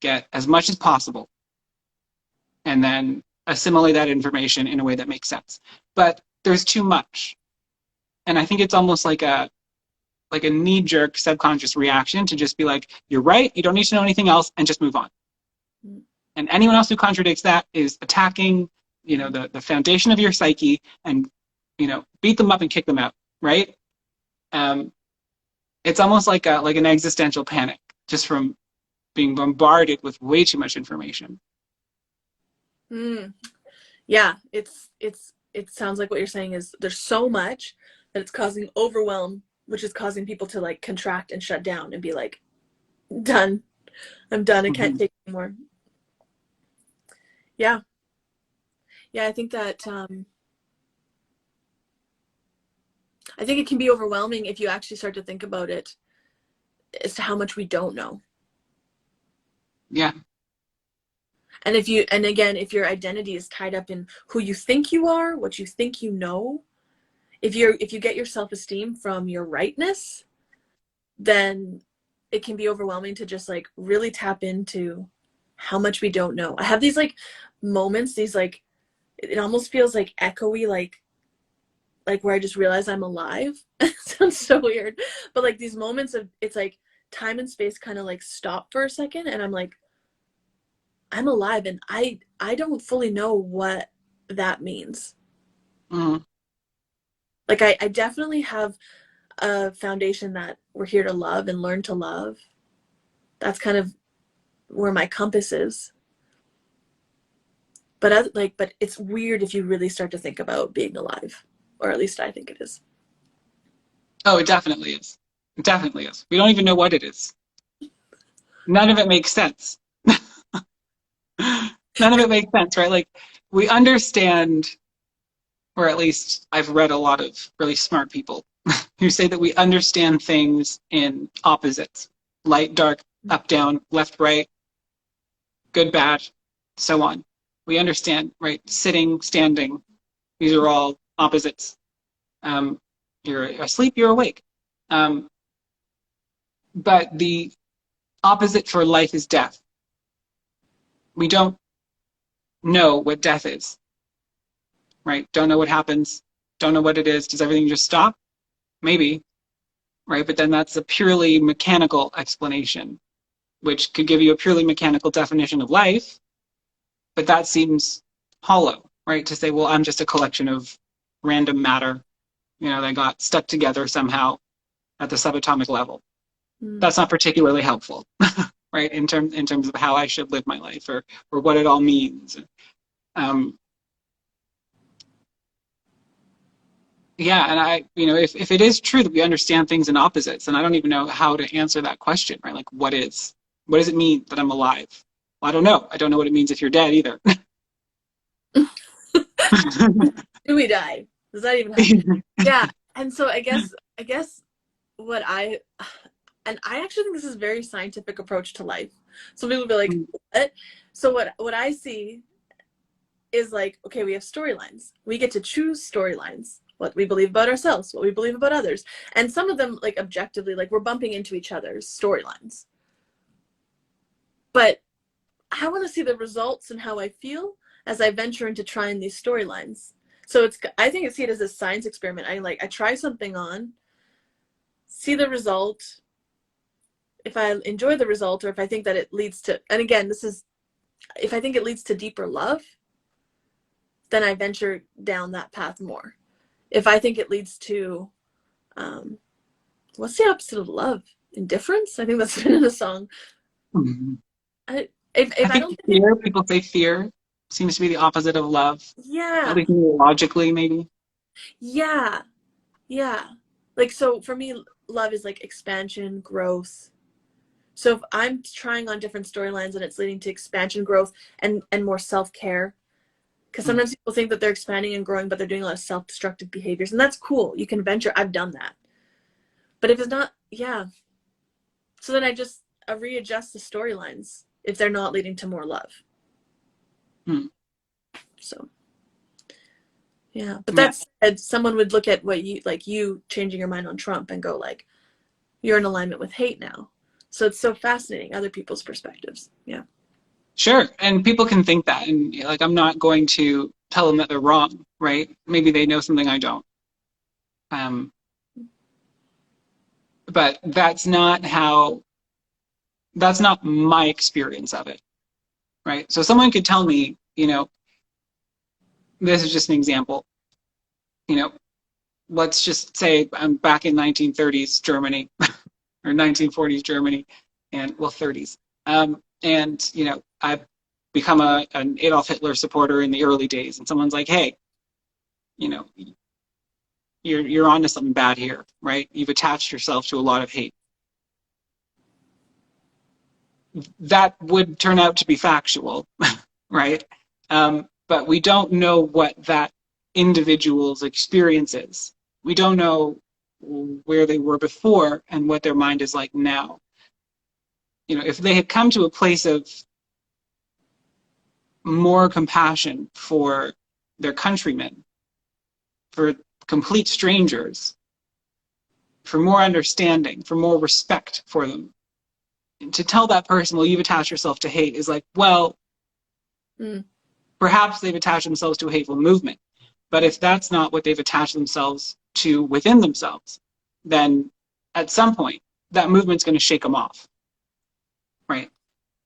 S2: get as much as possible, and then assimilate that information in a way that makes sense. But there's too much. And I think it's almost like like a knee-jerk subconscious reaction to just be like, you're right, you don't need to know anything else, and just move on. And anyone else who contradicts that is attacking, the foundation of your psyche, and, beat them up and kick them out, right? It's almost like an existential panic just from being bombarded with way too much information.
S1: Yeah, it sounds like what you're saying is there's so much that it's causing overwhelm, which is causing people to like contract and shut down and be like, done. I'm done. I can't take anymore. Yeah. Yeah, I think that I think it can be overwhelming if you actually start to think about it as to how much we don't know.
S2: Yeah.
S1: And if your identity is tied up in who you think you are, what you think you know, if you get your self-esteem from your rightness, then it can be overwhelming to just like really tap into how much we don't know. I have these like moments, these like, it almost feels like echoey, like where I just realize I'm alive. It sounds so weird, but like these moments of, it's like time and space kind of like stop for a second, and I'm like, I'm alive, and I don't fully know what that means. Like I definitely have a foundation that we're here to love and learn to love. That's kind of where my compass is. But it's weird if you really start to think about being alive, or at least I think it is.
S2: Oh, it definitely is. It definitely is. We don't even know what it is. None of it makes sense. None of it makes sense, right? Like, we understand, or at least I've read a lot of really smart people who say that we understand things in opposites: light, dark, up, down, left, right, good, bad, so on. We understand, right? Sitting, standing, these are all opposites. You're asleep, you're awake. But the opposite for life is death. We don't know what death is, right? Don't know what happens. Don't know what it is. Does everything just stop? Maybe, right? But then that's a purely mechanical explanation, which could give you a purely mechanical definition of life, but that seems hollow, right? To say, well, I'm just a collection of random matter, that got stuck together somehow at the subatomic level. That's not particularly helpful, right? In terms of how I should live my life, or what it all means. Yeah, and if it is true that we understand things in opposites, then I don't even know how to answer that question, right? Like, what does it mean that I'm alive? Well, I don't know. I don't know what it means if you're dead either.
S1: Do we die? Does that even happen? Yeah. And so I guess what I actually think this is a very scientific approach to life. So people will be like, what? So what I see is like, okay, we have storylines. We get to choose storylines. What we believe about ourselves, what we believe about others. And some of them, like, objectively, like, we're bumping into each other's storylines. But I want to see the results and how I feel as I venture into trying these storylines. So I think I see it as a science experiment. I try something on, see the result. If I enjoy the result, or if I think that it leads to, and again, if I think it leads to deeper love, then I venture down that path more. If I think it leads to, what's the opposite of love? Indifference? I think that's been in a song.
S2: I think fear, people say fear seems to be the opposite of love.
S1: Yeah.
S2: At least logically, maybe.
S1: Yeah. Yeah. Like, so for me, love is like expansion, growth. So if I'm trying on different storylines and it's leading to expansion, growth, and more self-care, because sometimes people think that they're expanding and growing, but they're doing a lot of self-destructive behaviors, and that's cool. You can venture. I've done that. But if it's not, yeah. So then I readjust the storylines if they're not leading to more love. So, yeah. But that said, someone would look at what you changing your mind on Trump and go like, you're in alignment with hate now. So it's so fascinating, other people's perspectives. Yeah.
S2: Sure. And people can think that, and like, I'm not going to tell them that they're wrong, right? Maybe they know something I don't. but that's not my experience of it, right? So someone could tell me, this is just an example, you know, let's just say I'm back in 1930s Germany or 1940s Germany, and well, 30s. And I've become an Adolf Hitler supporter in the early days, and someone's like, "Hey, you know, you're onto something bad here, right? You've attached yourself to a lot of hate." That would turn out to be factual, right? But we don't know what that individual's experience is. We don't know where they were before and what their mind is like now. If they had come to a place of more compassion for their countrymen, for complete strangers, for more understanding, for more respect for them, and to tell that person, well, you've attached yourself to hate, is like, well, perhaps they've attached themselves to a hateful movement. But if that's not what they've attached themselves to within themselves, then at some point, that movement's going to shake them off, right?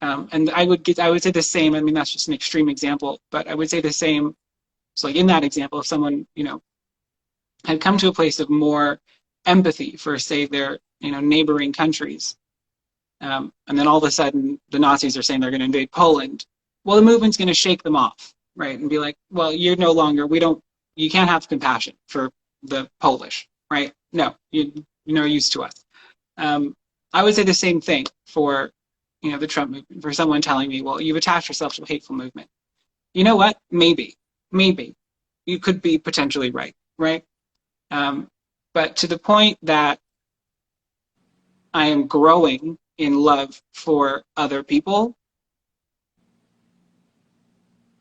S2: And I would say the same. I mean, that's just an extreme example, but I would say the same. So, like in that example, if someone had come to a place of more empathy for, say, their neighboring countries, and then all of a sudden the Nazis are saying they're going to invade Poland, well, the movement's going to shake them off, right? And be like, well, you're no longer, you can't have compassion for the Polish, right? No, you're no use to us. I would say the same thing for, the Trump movement, for someone telling me, well, you've attached yourself to a hateful movement. You know what? Maybe you could be potentially right? But to the point that I am growing in love for other people,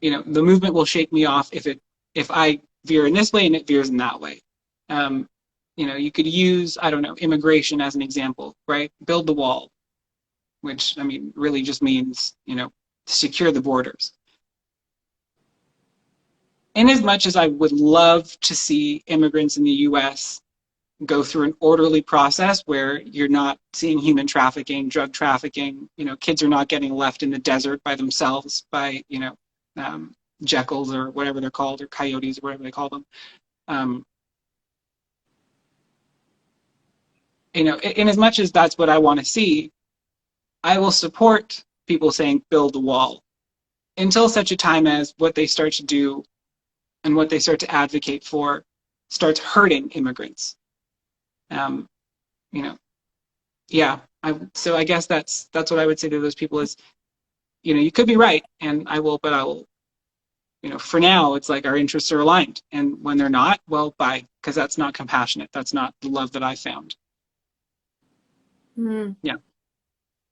S2: the movement will shake me off if I veer in this way and it veers in that way. You could use, I don't know, immigration as an example, right? Build the wall, which, I mean, really just means, secure the borders. In as much as I would love to see immigrants in the US go through an orderly process where you're not seeing human trafficking, drug trafficking, kids are not getting left in the desert by themselves by, jackals or whatever they're called, or coyotes or whatever they call them. In as much as that's what I want to see, I will support people saying build the wall until such a time as what they start to do and what they start to advocate for starts hurting immigrants. Yeah. So I guess that's what I would say to those people is, you could be right, and I will, for now, it's like our interests are aligned. And when they're not, well, bye, because that's not compassionate. That's not the love that I found. Yeah.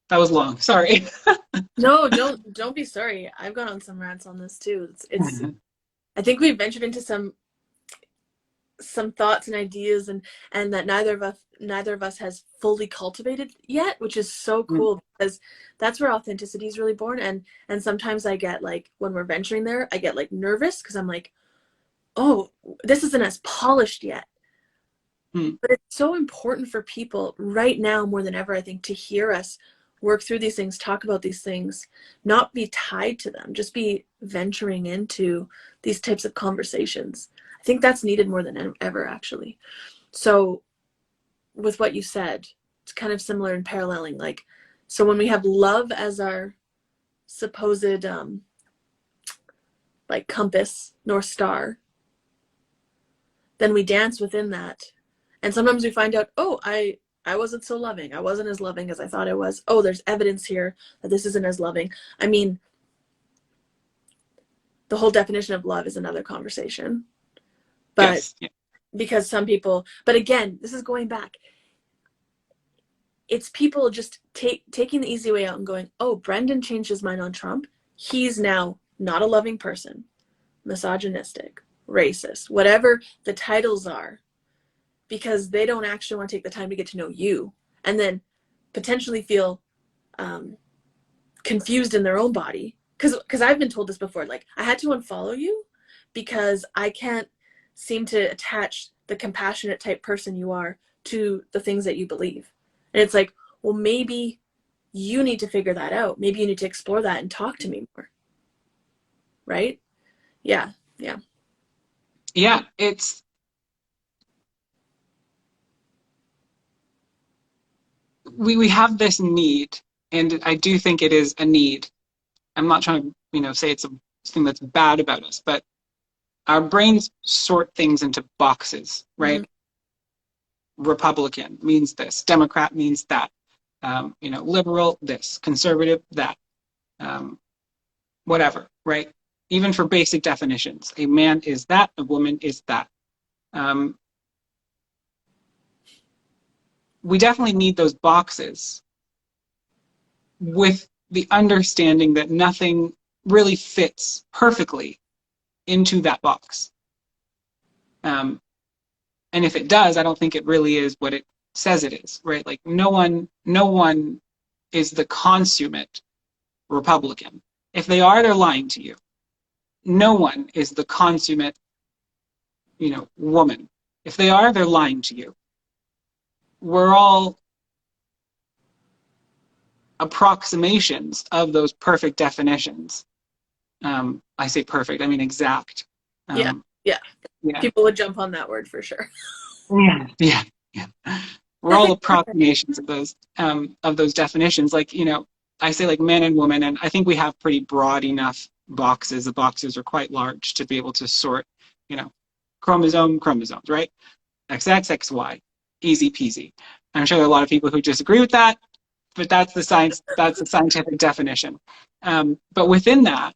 S2: That was long. Sorry.
S1: No, don't be sorry. I've gone on some rants on this too. It's I think we've ventured into some thoughts and ideas and that neither of us has fully cultivated yet, which is so cool because that's where authenticity is really born. And sometimes I get like, when we're venturing there, I get like nervous because I'm like, oh, this isn't as polished yet. But it's so important for people right now more than ever, I think, to hear us work through these things, talk about these things, not be tied to them, just be venturing into these types of conversations. I think that's needed more than ever, actually. So with what you said, it's kind of similar in paralleling. Like, so when we have love as our supposed like compass, North Star, then we dance within that. And sometimes we find out, oh, I wasn't so loving. I wasn't as loving as I thought I was. Oh, there's evidence here that this isn't as loving. I mean, the whole definition of love is another conversation. But yes. Yeah. Because some people, but again, this is going back. It's people just taking the easy way out and going, oh, Brendan changed his mind on Trump. He's now not a loving person, misogynistic, racist, whatever the titles are, because they don't actually want to take the time to get to know you and then potentially feel confused in their own body. Because I've been told this before, like, I had to unfollow you because I can't seem to attach the compassionate type person you are to the things that you believe. And it's like, well, maybe you need to figure that out. Maybe you need to explore that and talk to me more. Right? Yeah. Yeah.
S2: Yeah, we have this need, and I do think it is a need. I'm not trying to, say it's a thing that's bad about us, but our brains sort things into boxes, right? Republican means this, Democrat means that, liberal this, conservative that, whatever, right? Even for basic definitions, a man is that, a woman is that. We definitely need those boxes with the understanding that nothing really fits perfectly into that box. And if it does, I don't think it really is what it says it is, right? Like no one is the consummate Republican. If they are, they're lying to you. No one is the consummate, woman. If they are, they're lying to you. We're all approximations of those perfect definitions. I say perfect, I mean exact.
S1: Yeah. Yeah. People would jump on that word for sure.
S2: Yeah. We're all approximations of those definitions. Like, I say like man and woman, and I think we have pretty broad enough boxes. The boxes are quite large to be able to sort, chromosomes, right? XX, XY, easy peasy. I'm sure there are a lot of people who disagree with that, but that's the scientific definition. But within that,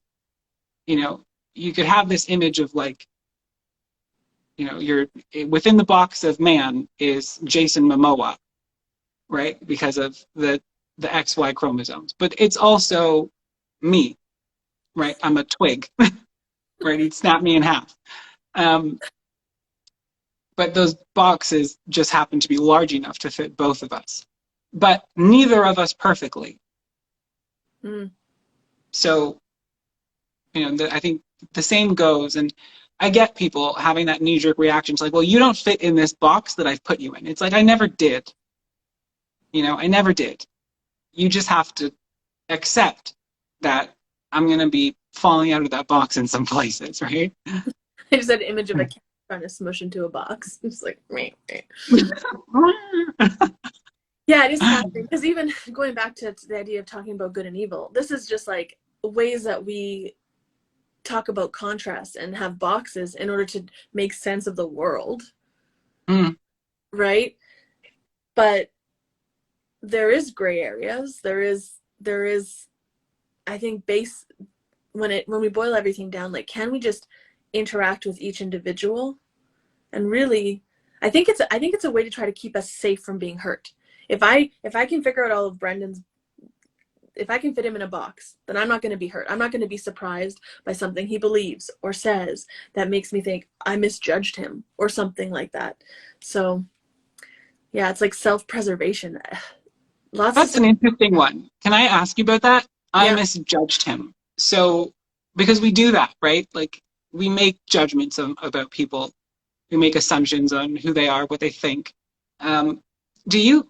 S2: you could have this image of like, you're within the box of man is Jason Momoa, right? Because of the XY chromosomes. But it's also me, right? I'm a twig, right? He'd snap me in half. But those boxes just happen to be large enough to fit both of us. But neither of us perfectly. So, I think the same goes, and I get people having that knee-jerk reaction. It's like, well, you don't fit in this box that I've put you in. It's like, I never did. I never did. You just have to accept that I'm going to be falling out of that box in some places, right?
S1: I just had an image of a cat trying to smush into a box. It's like, meh. Yeah, it is fascinating. Because even going back to the idea of talking about good and evil, this is just like ways that we talk about contrast and have boxes in order to make sense of the world. Right? But there is gray areas. There is I think when we boil everything down, like, can we just interact with each individual? And really, I think it's a way to try to keep us safe from being hurt. If I can figure out all of Brendan's, if I can fit him in a box, then I'm not going to be hurt. I'm not going to be surprised by something he believes or says that makes me think I misjudged him or something like that. So yeah, it's like self-preservation.
S2: That's an interesting one. Can I ask you about that? I
S1: Yeah.
S2: misjudged him. So, because we do that, right? Like, we make judgments about people. We make assumptions on who they are, what they think. Do you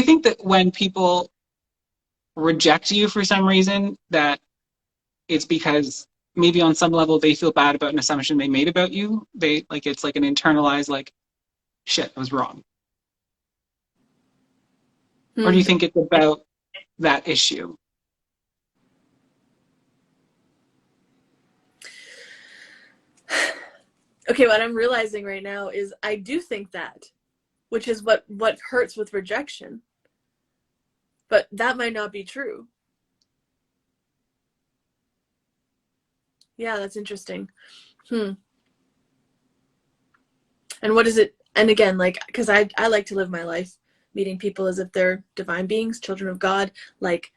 S2: think that when people reject you for some reason, that it's because maybe on some level they feel bad about an assumption they made about you? It's like an internalized, like, shit, I was wrong. Or do you think it's about that issue?
S1: Okay, what I'm realizing right now is I do think that, which is what hurts with rejection. But that might not be true. Yeah, that's interesting. And what is it? And again, like, because I like to live my life meeting people as if they're divine beings, children of God, like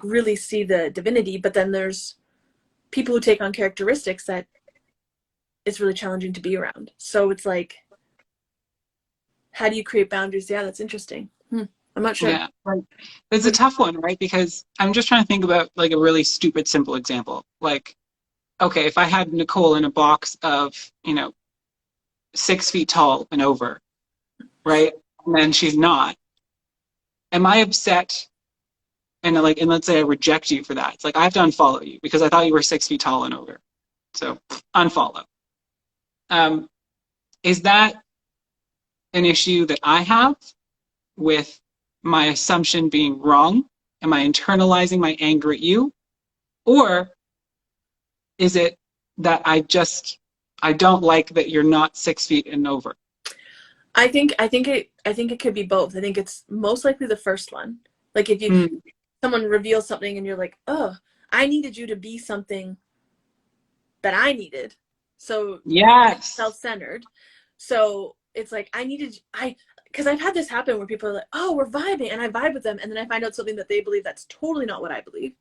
S1: really see the divinity. But then there's people who take on characteristics that it's really challenging to be around. So it's like, how do you create boundaries? Yeah, that's interesting. I'm not sure.
S2: Yeah, right. It's a tough one, right? Because I'm just trying to think about like a really stupid, simple example. Like, okay, if I had Nicole in a box of, 6 feet tall and over, right? And then she's not. am I upset and like, and let's say I reject you for that. It's like, I have to unfollow you because I thought you were 6 feet tall and over. So unfollow. Um, is that an issue that I have with my assumption being wrong? Am I internalizing my anger at you? Or is it that I don't like that you're not 6 feet and over?
S1: I think it could be both. I think it's most likely the first one. Like if you
S2: Mm,
S1: someone reveals something and you're like, oh, I needed you to be something that I needed. So
S2: yes.
S1: self-centered. So it's like because I've had this happen where people are like, oh, we're vibing, and I vibe with them, and then I find out something that they believe that's totally not what I believe.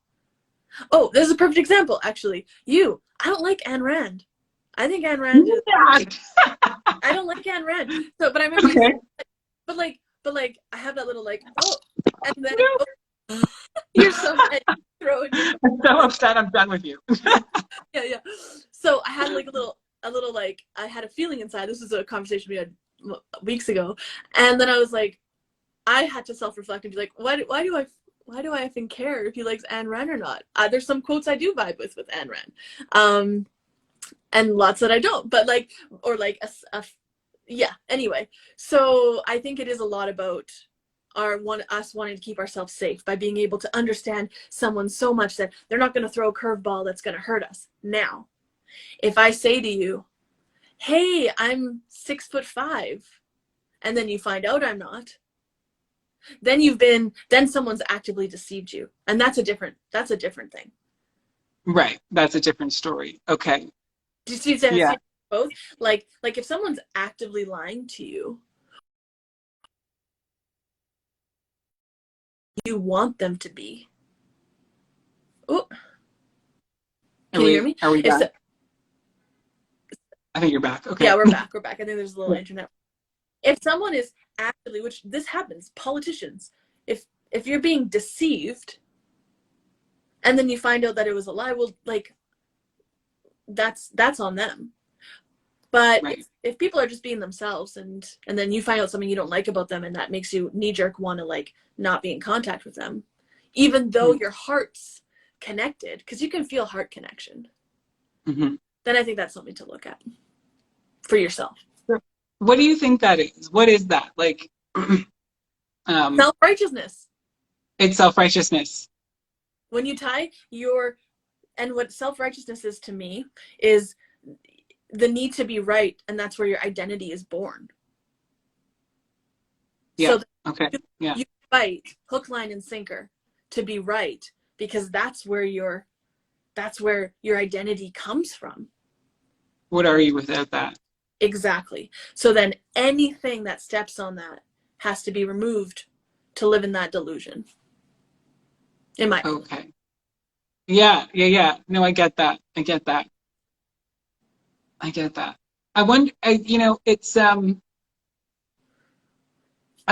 S1: Oh, this is a perfect example, actually. I don't like Ayn Rand. I think Ayn Rand is.
S2: Yeah.
S1: I don't like Ayn Rand. So, but I remember you
S2: Okay.
S1: said, but I have that little like, oh, and then
S2: No.
S1: oh, you're so mad, throwing your
S2: I'm so upset. I'm done with you.
S1: yeah. So I had like a little like I had a feeling inside. This was a conversation we had weeks ago, and then I was like, I had to self-reflect and be like, why do I even care if he likes Ayn Rand or not? There's some quotes I do vibe with Ayn Rand, and lots that I don't. But like, or like yeah. Anyway, so I think it is a lot about us wanting to keep ourselves safe by being able to understand someone so much that they're not going to throw a curveball that's going to hurt us. Now, if I say to you, hey, I'm 6'5", and then you find out I'm not, then someone's actively deceived you. And that's a different thing.
S2: Right. That's a different story. Okay.
S1: Do you see
S2: Yeah.
S1: both? Like if someone's actively lying to you, you want them to be. Oh, can you hear me?
S2: Are we
S1: If
S2: back?
S1: so,
S2: I think you're back.
S1: yeah,
S2: Okay.
S1: we're back. I think there's a little internet. If someone is actively, which this happens, politicians, if you're being deceived and then you find out that it was a lie, well, like that's on them. But
S2: Right.
S1: if people are just being themselves and then you find out something you don't like about them and that makes you knee jerk want to like not be in contact with them, even though your heart's connected, because you can feel heart connection,
S2: Mm-hmm.
S1: then I think that's something to look at for yourself.
S2: What do you think that is? What is that? Like,
S1: Self-righteousness.
S2: it's self-righteousness.
S1: When you tie and what self-righteousness is to me is the need to be right, and that's where your identity is born.
S2: Yeah.
S1: So
S2: Okay. Yeah.
S1: you fight hook, line, and sinker to be right, because that's where your identity comes from.
S2: What are you without that?
S1: Exactly. So then anything that steps on that has to be removed to live in that delusion. In my opinion.
S2: Okay. Yeah. Yeah. Yeah. No, I get that. I get that. I get that. I wonder, it's, I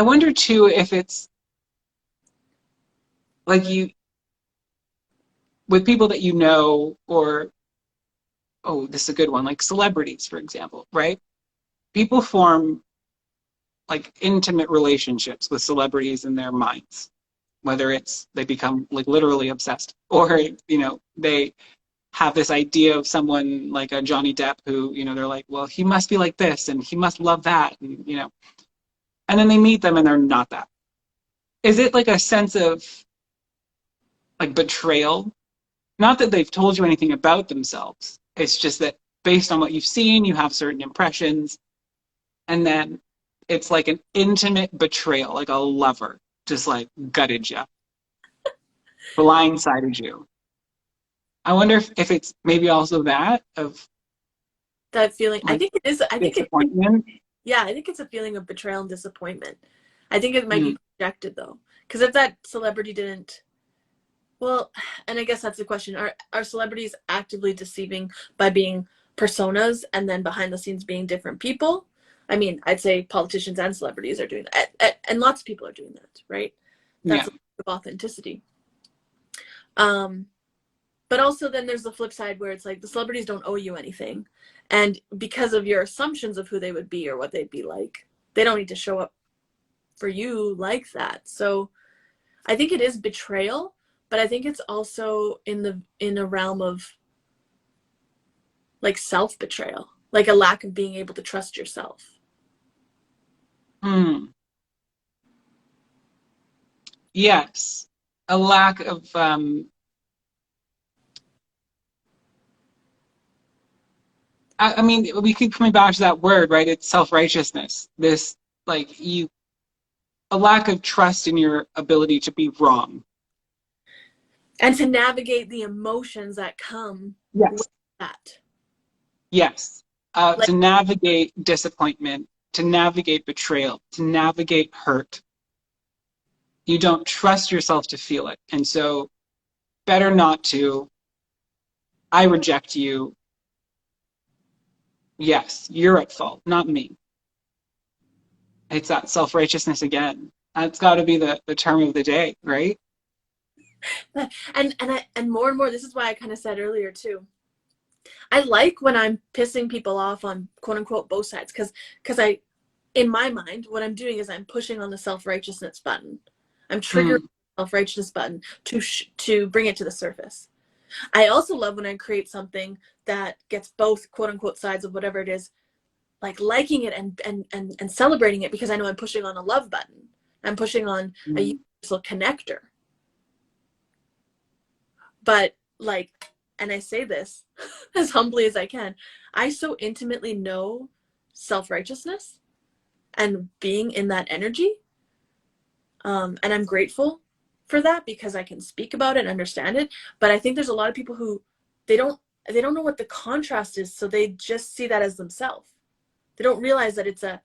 S2: wonder too if it's like with people that you know, or, oh, this is a good one, like celebrities, for example, right? People form like intimate relationships with celebrities in their minds, whether it's they become like literally obsessed, or, they have this idea of someone like a Johnny Depp who, they're like, well, he must be like this and he must love that. And then they meet them and they're not that. Is it like a sense of like betrayal? Not that they've told you anything about themselves. It's just that based on what you've seen, you have certain impressions. And then it's like an intimate betrayal, like a lover just like gutted you, blindsided you. I wonder if it's maybe also that of
S1: That feeling, I
S2: like
S1: think it is.
S2: disappointment.
S1: Yeah, I think it's a feeling of betrayal and disappointment. I think it might
S2: Mm,
S1: be projected though, because if that celebrity didn't, well, and I guess that's the question: are celebrities actively deceiving by being personas and then behind the scenes being different people? I mean, I'd say politicians and celebrities are doing that, and lots of people are doing that, right?
S2: yeah.
S1: That's a of authenticity. Um, but also then there's the flip side where it's like the celebrities don't owe you anything, and because of your assumptions of who they would be or what they'd be like, they don't need to show up for you like that. So I think it is betrayal, but I think it's also in a realm of like self-betrayal, like a lack of being able to trust yourself.
S2: Hmm. Yes. A lack of, I mean, we keep coming back to that word, right? It's self-righteousness. This, like, a lack of trust in your ability to be wrong.
S1: And to navigate the emotions that come with
S2: Yes.
S1: that.
S2: Yes.
S1: Like,
S2: To navigate disappointment, to navigate betrayal, to navigate hurt. You don't trust yourself to feel it. And so, better not to. I reject you. Yes, you're at fault, not me. It's that self-righteousness again. That's got to be the term of the day, right?
S1: and more and more, this is why I kind of said earlier too, I like when I'm pissing people off on quote unquote both sides, because I, in my mind, what I'm doing is I'm pushing on the self-righteousness button. I'm triggering
S2: Hmm.
S1: the self-righteousness button to bring it to the surface. I also love when I create something that gets both quote unquote sides of whatever it is, like liking it and celebrating it, because I know I'm pushing on a love button. I'm pushing on a universal connector. But like, and I say this as humbly as I can, I so intimately know self-righteousness and being in that energy. And I'm grateful for that because I can speak about it and understand it. But I think there's a lot of people who they don't they don't know what the contrast is, so they just see that as themselves. They don't realize that it's an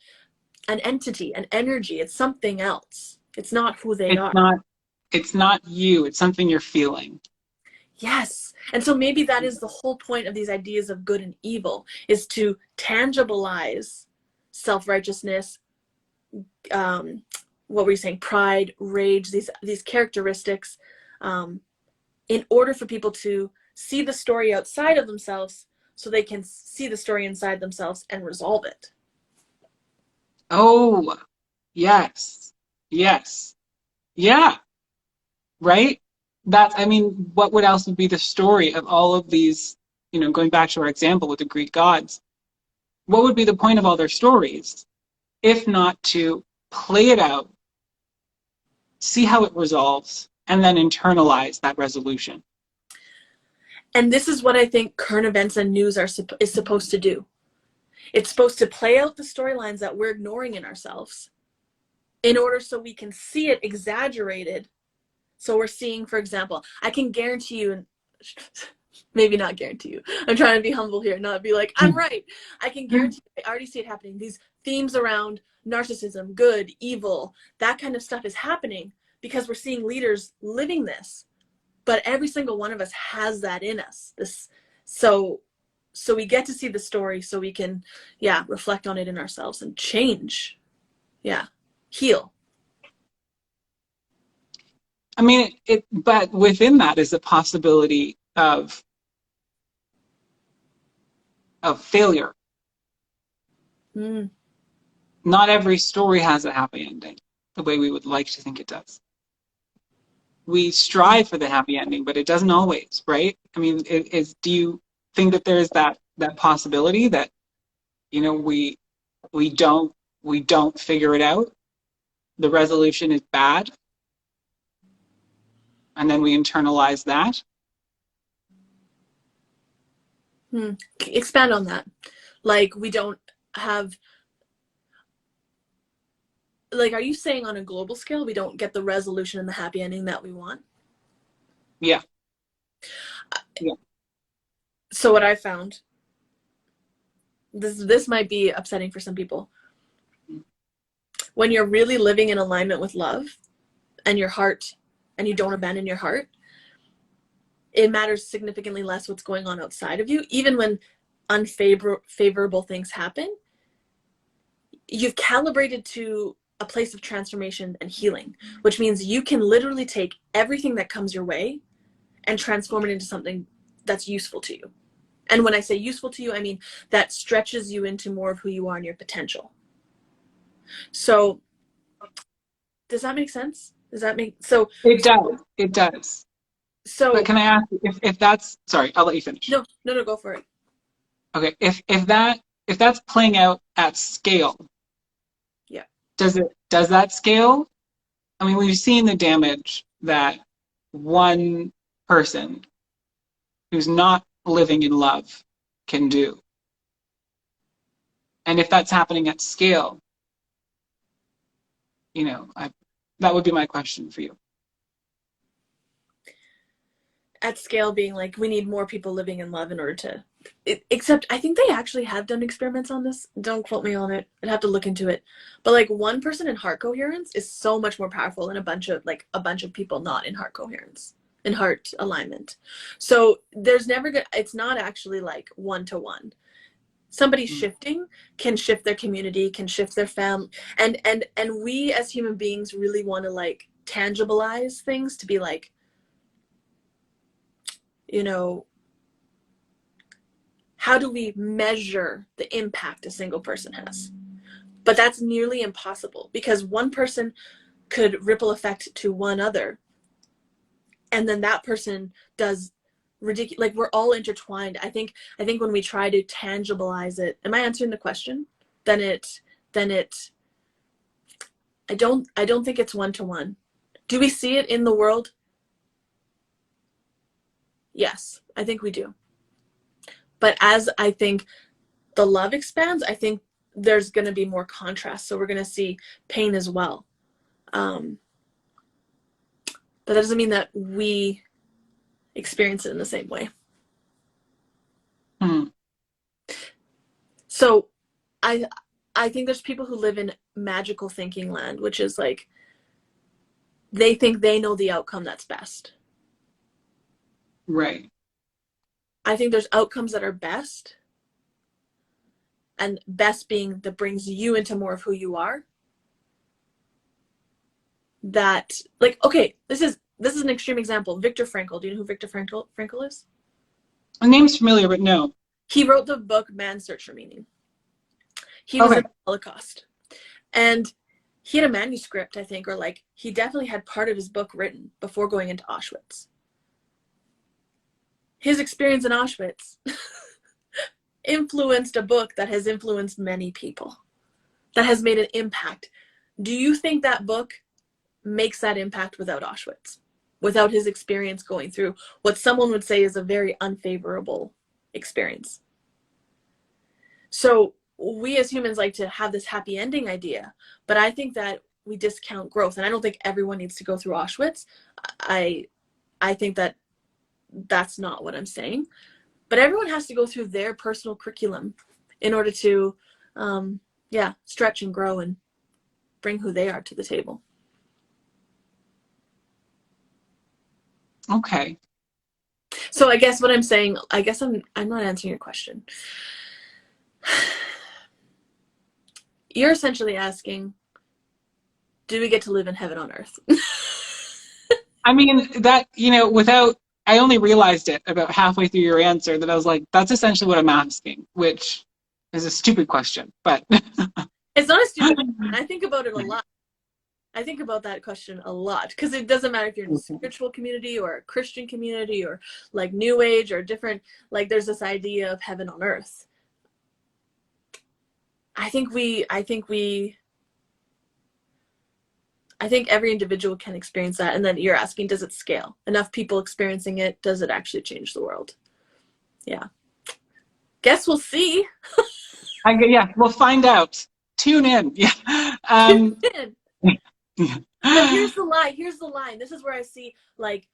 S1: entity, an energy. It's something else. It's not who they
S2: It's
S1: are.
S2: not. It's not you. It's something you're feeling.
S1: Yes. And so maybe that is the whole point of these ideas of good and evil, is to tangibilize self-righteousness, um, what were you saying, pride, rage, these characteristics, um, in order for people to see the story outside of themselves so they can see the story inside themselves and resolve it.
S2: Oh, yes, yes, yeah. Right? That's, I mean, what would else would be the story of all of these, going back to our example with the Greek gods? What would be the point of all their stories if not to play it out, see how it resolves, and then internalize that resolution?
S1: And this is what I think current events and news is supposed to do. It's supposed to play out the storylines that we're ignoring in ourselves in order so we can see it exaggerated. So we're seeing, for example, I can guarantee you, and maybe not guarantee you, I'm trying to be humble here, not be like, I'm right. I can guarantee you, I already see it happening. These themes around narcissism, good, evil, that kind of stuff is happening because we're seeing leaders living this. But every single one of us has that in us. So we get to see the story so we can, yeah, reflect on it in ourselves and change. Yeah. Heal.
S2: I mean, but within that is the possibility of failure.
S1: Mm.
S2: Not every story has a happy ending, the way we would like to think it does. We strive for the happy ending, but it doesn't always, right? I mean, do you think that there's that possibility that, you know, we don't we don't figure it out? The resolution is bad, and then we internalize that.
S1: Expand on that. Like, we don't have, like, are you saying on a global scale we don't get the resolution and the happy ending that we want?
S2: Yeah. Yeah.
S1: So what I found, this might be upsetting for some people. When you're really living in alignment with love and your heart, and you don't abandon your heart, it matters significantly less what's going on outside of you. Even when unfavorable things happen, you've calibrated to a place of transformation and healing, which means you can literally take everything that comes your way and transform it into something that's useful to you. And when I say useful to you, I mean that stretches you into more of who you are and your potential. So does that make sense? Does that make
S2: It does. It does. But
S1: so
S2: can I ask if that's, sorry, I'll let you finish.
S1: no, go for it.
S2: Okay, if that's playing out at scale,
S1: Yeah.
S2: does that scale? I mean, we've seen the damage that one person who's not living in love can do. And if that's happening at scale, that would be my question for you.
S1: At scale being like we need more people living in love in order to except I think they actually have done experiments on this. Don't quote me on it. I'd have to look into it. But like one person in heart coherence is so much more powerful than a bunch of people not in heart coherence, in heart alignment. So there's never good it's not actually like one to one. Somebody shifting can shift their community, can shift their family, and we as human beings really want to like tangibilize things to be like, how do we measure the impact a single person has? But that's nearly impossible because one person could ripple effect to one other, and then that person does ridiculous. Like we're all intertwined. I think when we try to tangibilize it, am I answering the question? Then it. I don't think it's one to one. Do we see it in the world? Yes, I think we do. But as I think the love expands, I think there's going to be more contrast. So we're going to see pain as well. But that doesn't mean that we experience it in the same way. So I think there's people who live in magical thinking land, which is like they think they know the outcome that's best.
S2: Right.
S1: I think there's outcomes that are best, and best being that brings you into more of who you are. That like, okay, this is an extreme example. Viktor Frankl. Do you know who Viktor Frankl is?
S2: The name's familiar, but no.
S1: He wrote the book Man's Search for Meaning. He was in the Holocaust. And he had a manuscript, I think, or like he definitely had part of his book written before going into Auschwitz. His experience in Auschwitz influenced a book that has influenced many people, that has made an impact. Do you think that book makes that impact without Auschwitz, without his experience going through what someone would say is a very unfavorable experience? So we as humans like to have this happy ending idea, but I think that we discount growth, and I don't think everyone needs to go through Auschwitz. I think that that's not what I'm saying, but everyone has to go through their personal curriculum in order to stretch and grow and bring who they are to the table.
S2: Okay.
S1: So I guess what I'm saying, I guess I'm not answering your question. You're essentially asking, do we get to live in heaven on earth?
S2: I mean, that, I only realized it about halfway through your answer that I was like, that's essentially what I'm asking, which is a stupid question, but.
S1: It's not a stupid question. I think about it a lot. I think about that question a lot because it doesn't matter if you're in a spiritual community or a Christian community or like New Age or different, like there's this idea of heaven on earth. I think every individual can experience that. And then you're asking, does it scale? Enough people experiencing it, does it actually change the world? Yeah. Guess we'll see.
S2: Yeah, we'll find out. Tune in. Yeah.
S1: Tune in. But here's the line. This is where I see like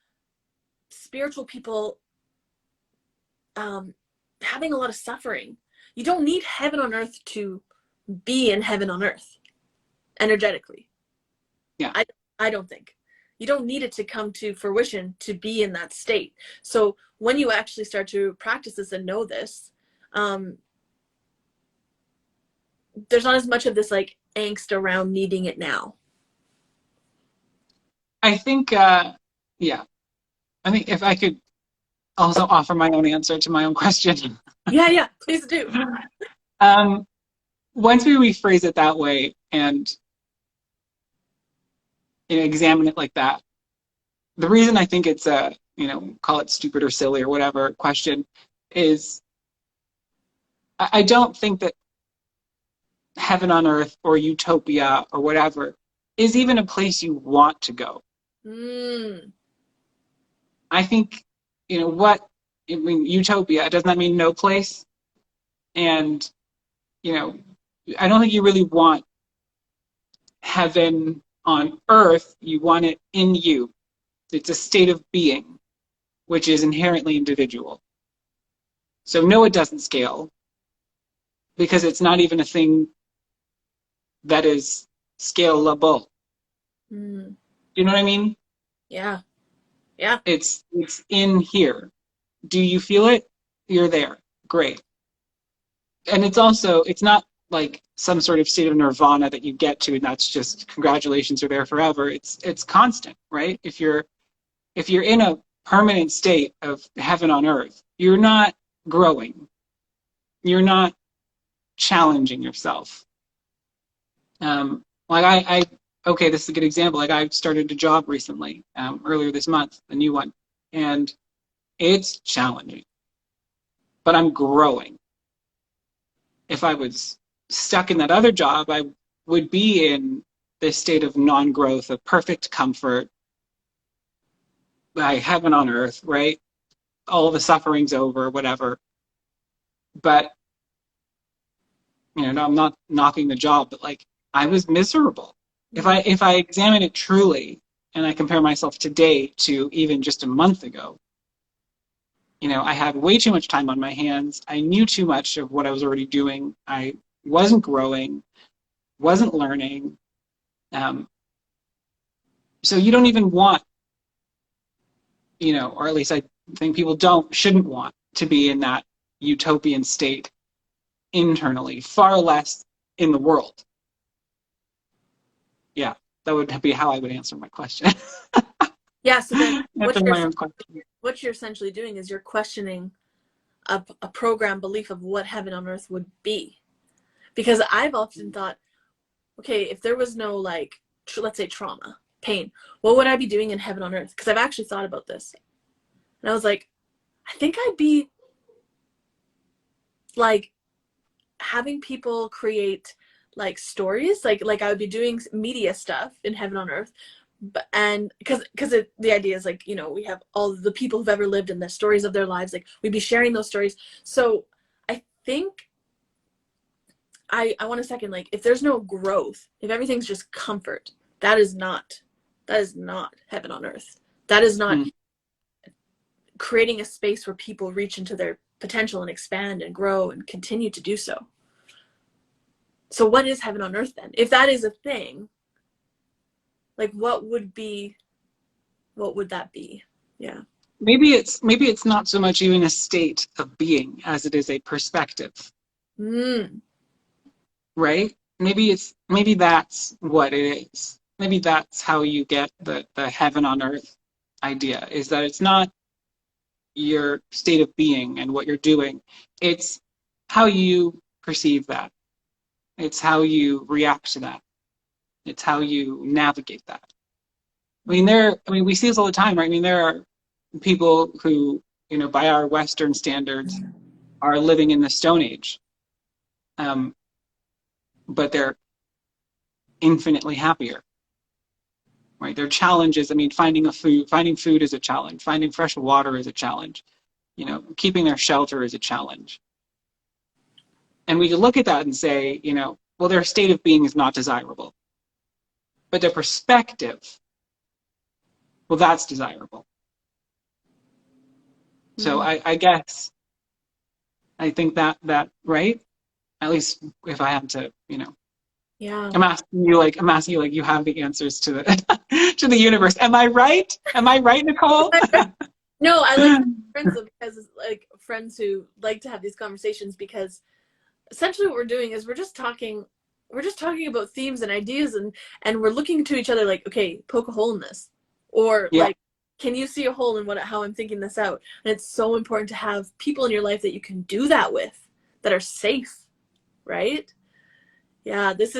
S1: spiritual people having a lot of suffering. You don't need heaven on earth to be in heaven on earth energetically.
S2: Yeah.
S1: I don't think. You don't need it to come to fruition to be in that state. So when you actually start to practice this and know this, there's not as much of this like angst around needing it now.
S2: I think, I think if I could also offer my own answer to my own question.
S1: Yeah, please do.
S2: Once we rephrase it that way and, examine it like that. The reason I think it's a, call it stupid or silly or whatever question is I don't think that heaven on earth or utopia or whatever is even a place you want to go.
S1: Mm.
S2: I think, utopia, doesn't that mean no place? And, I don't think you really want heaven on earth. You want it in you. It's a state of being, which is inherently individual. So no, it doesn't scale because it's not even a thing that is scalable.
S1: Mm.
S2: Do you know what I mean?
S1: Yeah. Yeah.
S2: It's in here. Do you feel it? You're there. Great. And it's not like some sort of state of nirvana that you get to and that's just congratulations, you're there forever. It's constant, right? If you're in a permanent state of heaven on earth, you're not growing. You're not challenging yourself. Like okay, this is a good example. Like I started a job recently, earlier this month, a new one, and it's challenging, but I'm growing. If I was stuck in that other job, I would be in this state of non-growth, of perfect comfort, by heaven on earth, right? All the suffering's over, whatever. But I'm not knocking the job, but like I was miserable. If I examine it truly and I compare myself today to even just a month ago, I had way too much time on my hands. I knew too much of what I was already doing. I wasn't growing, wasn't learning. So you don't even want, or at least I think people shouldn't want to be in that utopian state internally, far less in the world. Yeah, that would be how I would answer my question.
S1: Yeah. So then
S2: question.
S1: what you're essentially doing is you're questioning a program belief of what heaven on earth would be. Because I've often thought, okay, if there was no let's say trauma, pain, what would I be doing in heaven on earth? Because I've actually thought about this. And I was like, I think I'd be like having people create stories, like I would be doing media stuff in heaven on earth, and because the idea is we have all the people who've ever lived and the stories of their lives, we'd be sharing those stories. So I think I want a second, if there's no growth, if everything's just comfort, that is not heaven on earth. That is not creating a space where people reach into their potential and expand and grow and continue to do so. So what is heaven on earth then? If that is a thing, what would that be? Yeah.
S2: Maybe it's not so much even a state of being as it is a perspective. Right? Maybe that's what it is. Maybe that's how you get the heaven on earth idea, is that it's not your state of being and what you're doing. It's how you perceive that. It's how you react to that. It's how you navigate that. We see this all the time, right? There are people who, by our Western standards, are living in the Stone Age. But they're infinitely happier, right? Their challenges, finding food is a challenge. Finding fresh water is a challenge. Keeping their shelter is a challenge. And we can look at that and say, well, their state of being is not desirable. But their perspective, well, that's desirable. So I guess, I think that, right? At least if I had to,
S1: Yeah.
S2: I'm asking you, you have the answers to the to the universe. Am I right? Am I right, Nicole?
S1: No, I like friends because friends who like to have these conversations, because essentially what we're doing is we're just talking about themes and ideas, and we're looking to each other okay, poke a hole in this, or
S2: Yeah.
S1: can you see a hole in how I'm thinking this out? And it's so important to have people in your life that you can do that with, that are safe, right? Yeah, this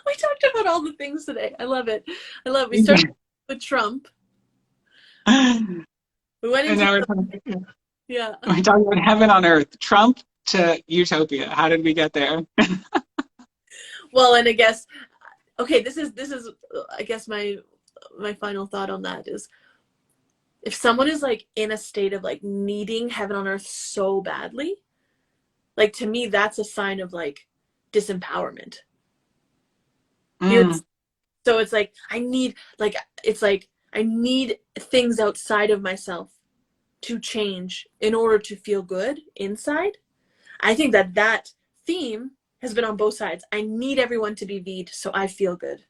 S1: We talked about all the things today. I love it. I love it. We started with Trump.
S2: And
S1: We went into
S2: now
S1: yeah.
S2: we're talking about heaven on earth. Trump to utopia. How did we get there?
S1: Well, and I guess okay, this is I guess my final thought on that is if someone is like in a state of like needing heaven on earth so badly, like to me that's a sign of like disempowerment. You're
S2: Mm,
S1: so it's like I need like it's like I need things outside of myself to change in order to feel good inside. I think that that theme has been on both sides. I need everyone to be V'd so I feel good.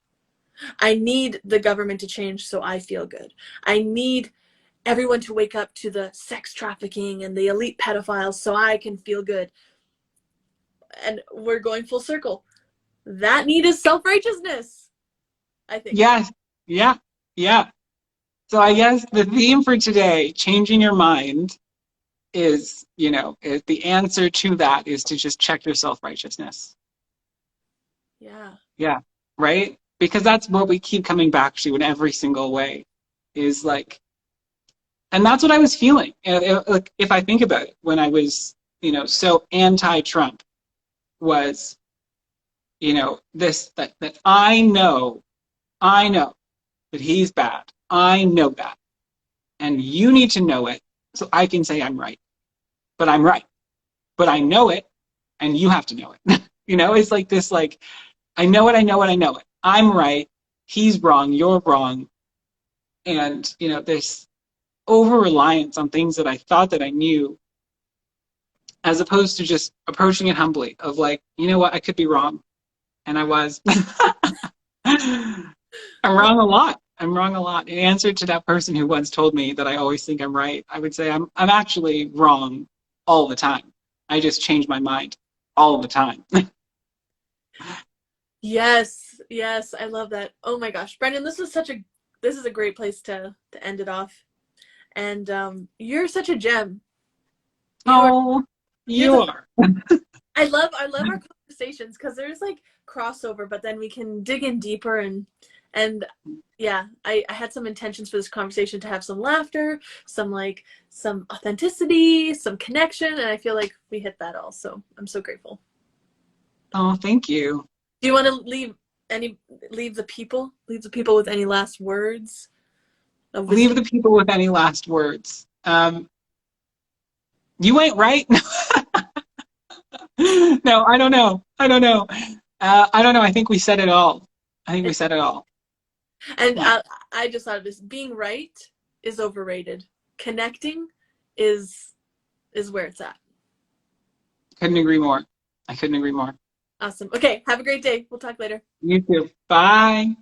S1: I need the government to change so I feel good. I need everyone to wake up to the sex trafficking and the elite pedophiles so I can feel good. And we're going full circle. That need is self-righteousness, I think.
S2: yes. Yeah. Yeah. So I guess the theme for today, changing your mind, is, is the answer to that is to just check your self-righteousness.
S1: Yeah.
S2: Yeah. Right? Because that's what we keep coming back to in every single way is like, and that's what I was feeling. Like, if I think about it, when I was, so anti-Trump was, this, that I know that he's bad. I know that. And you need to know it so I can say I'm right. But I'm right. But I know it and you have to know it. It's like this, like, I know it, I know it, I know it. I'm right. He's wrong. You're wrong. And, this over reliance on things that I thought that I knew, as opposed to just approaching it humbly of like, you know what, I could be wrong. And I was. I'm wrong a lot. I'm wrong a lot. In answer to that person who once told me that I always think I'm right, I would say I'm actually wrong all the time. I just change my mind all the time.
S1: Yes, yes, I love that. Oh my gosh, Brendan, this is a great place to end it off. And you're such a gem. You are
S2: Oh,
S1: you're
S2: you
S1: the
S2: are.
S1: I love our conversations because there's like crossover, but then we can dig in deeper and yeah, I had some intentions for this conversation to have some laughter, some authenticity, some connection, and I feel like we hit that all. So I'm so grateful.
S2: Oh, thank you.
S1: Do you want to leave the people with any last words of
S2: Leave
S1: wisdom?
S2: the people with any last words. You ain't right. No, I don't know. I don't know. I don't know. I think we said it all. I think we said it all.
S1: And
S2: Yeah.
S1: I just thought of this: being right is overrated. Connecting is where it's at.
S2: Couldn't agree more. I couldn't agree more.
S1: Awesome. Okay, have a great day. We'll talk later.
S2: You too. Bye.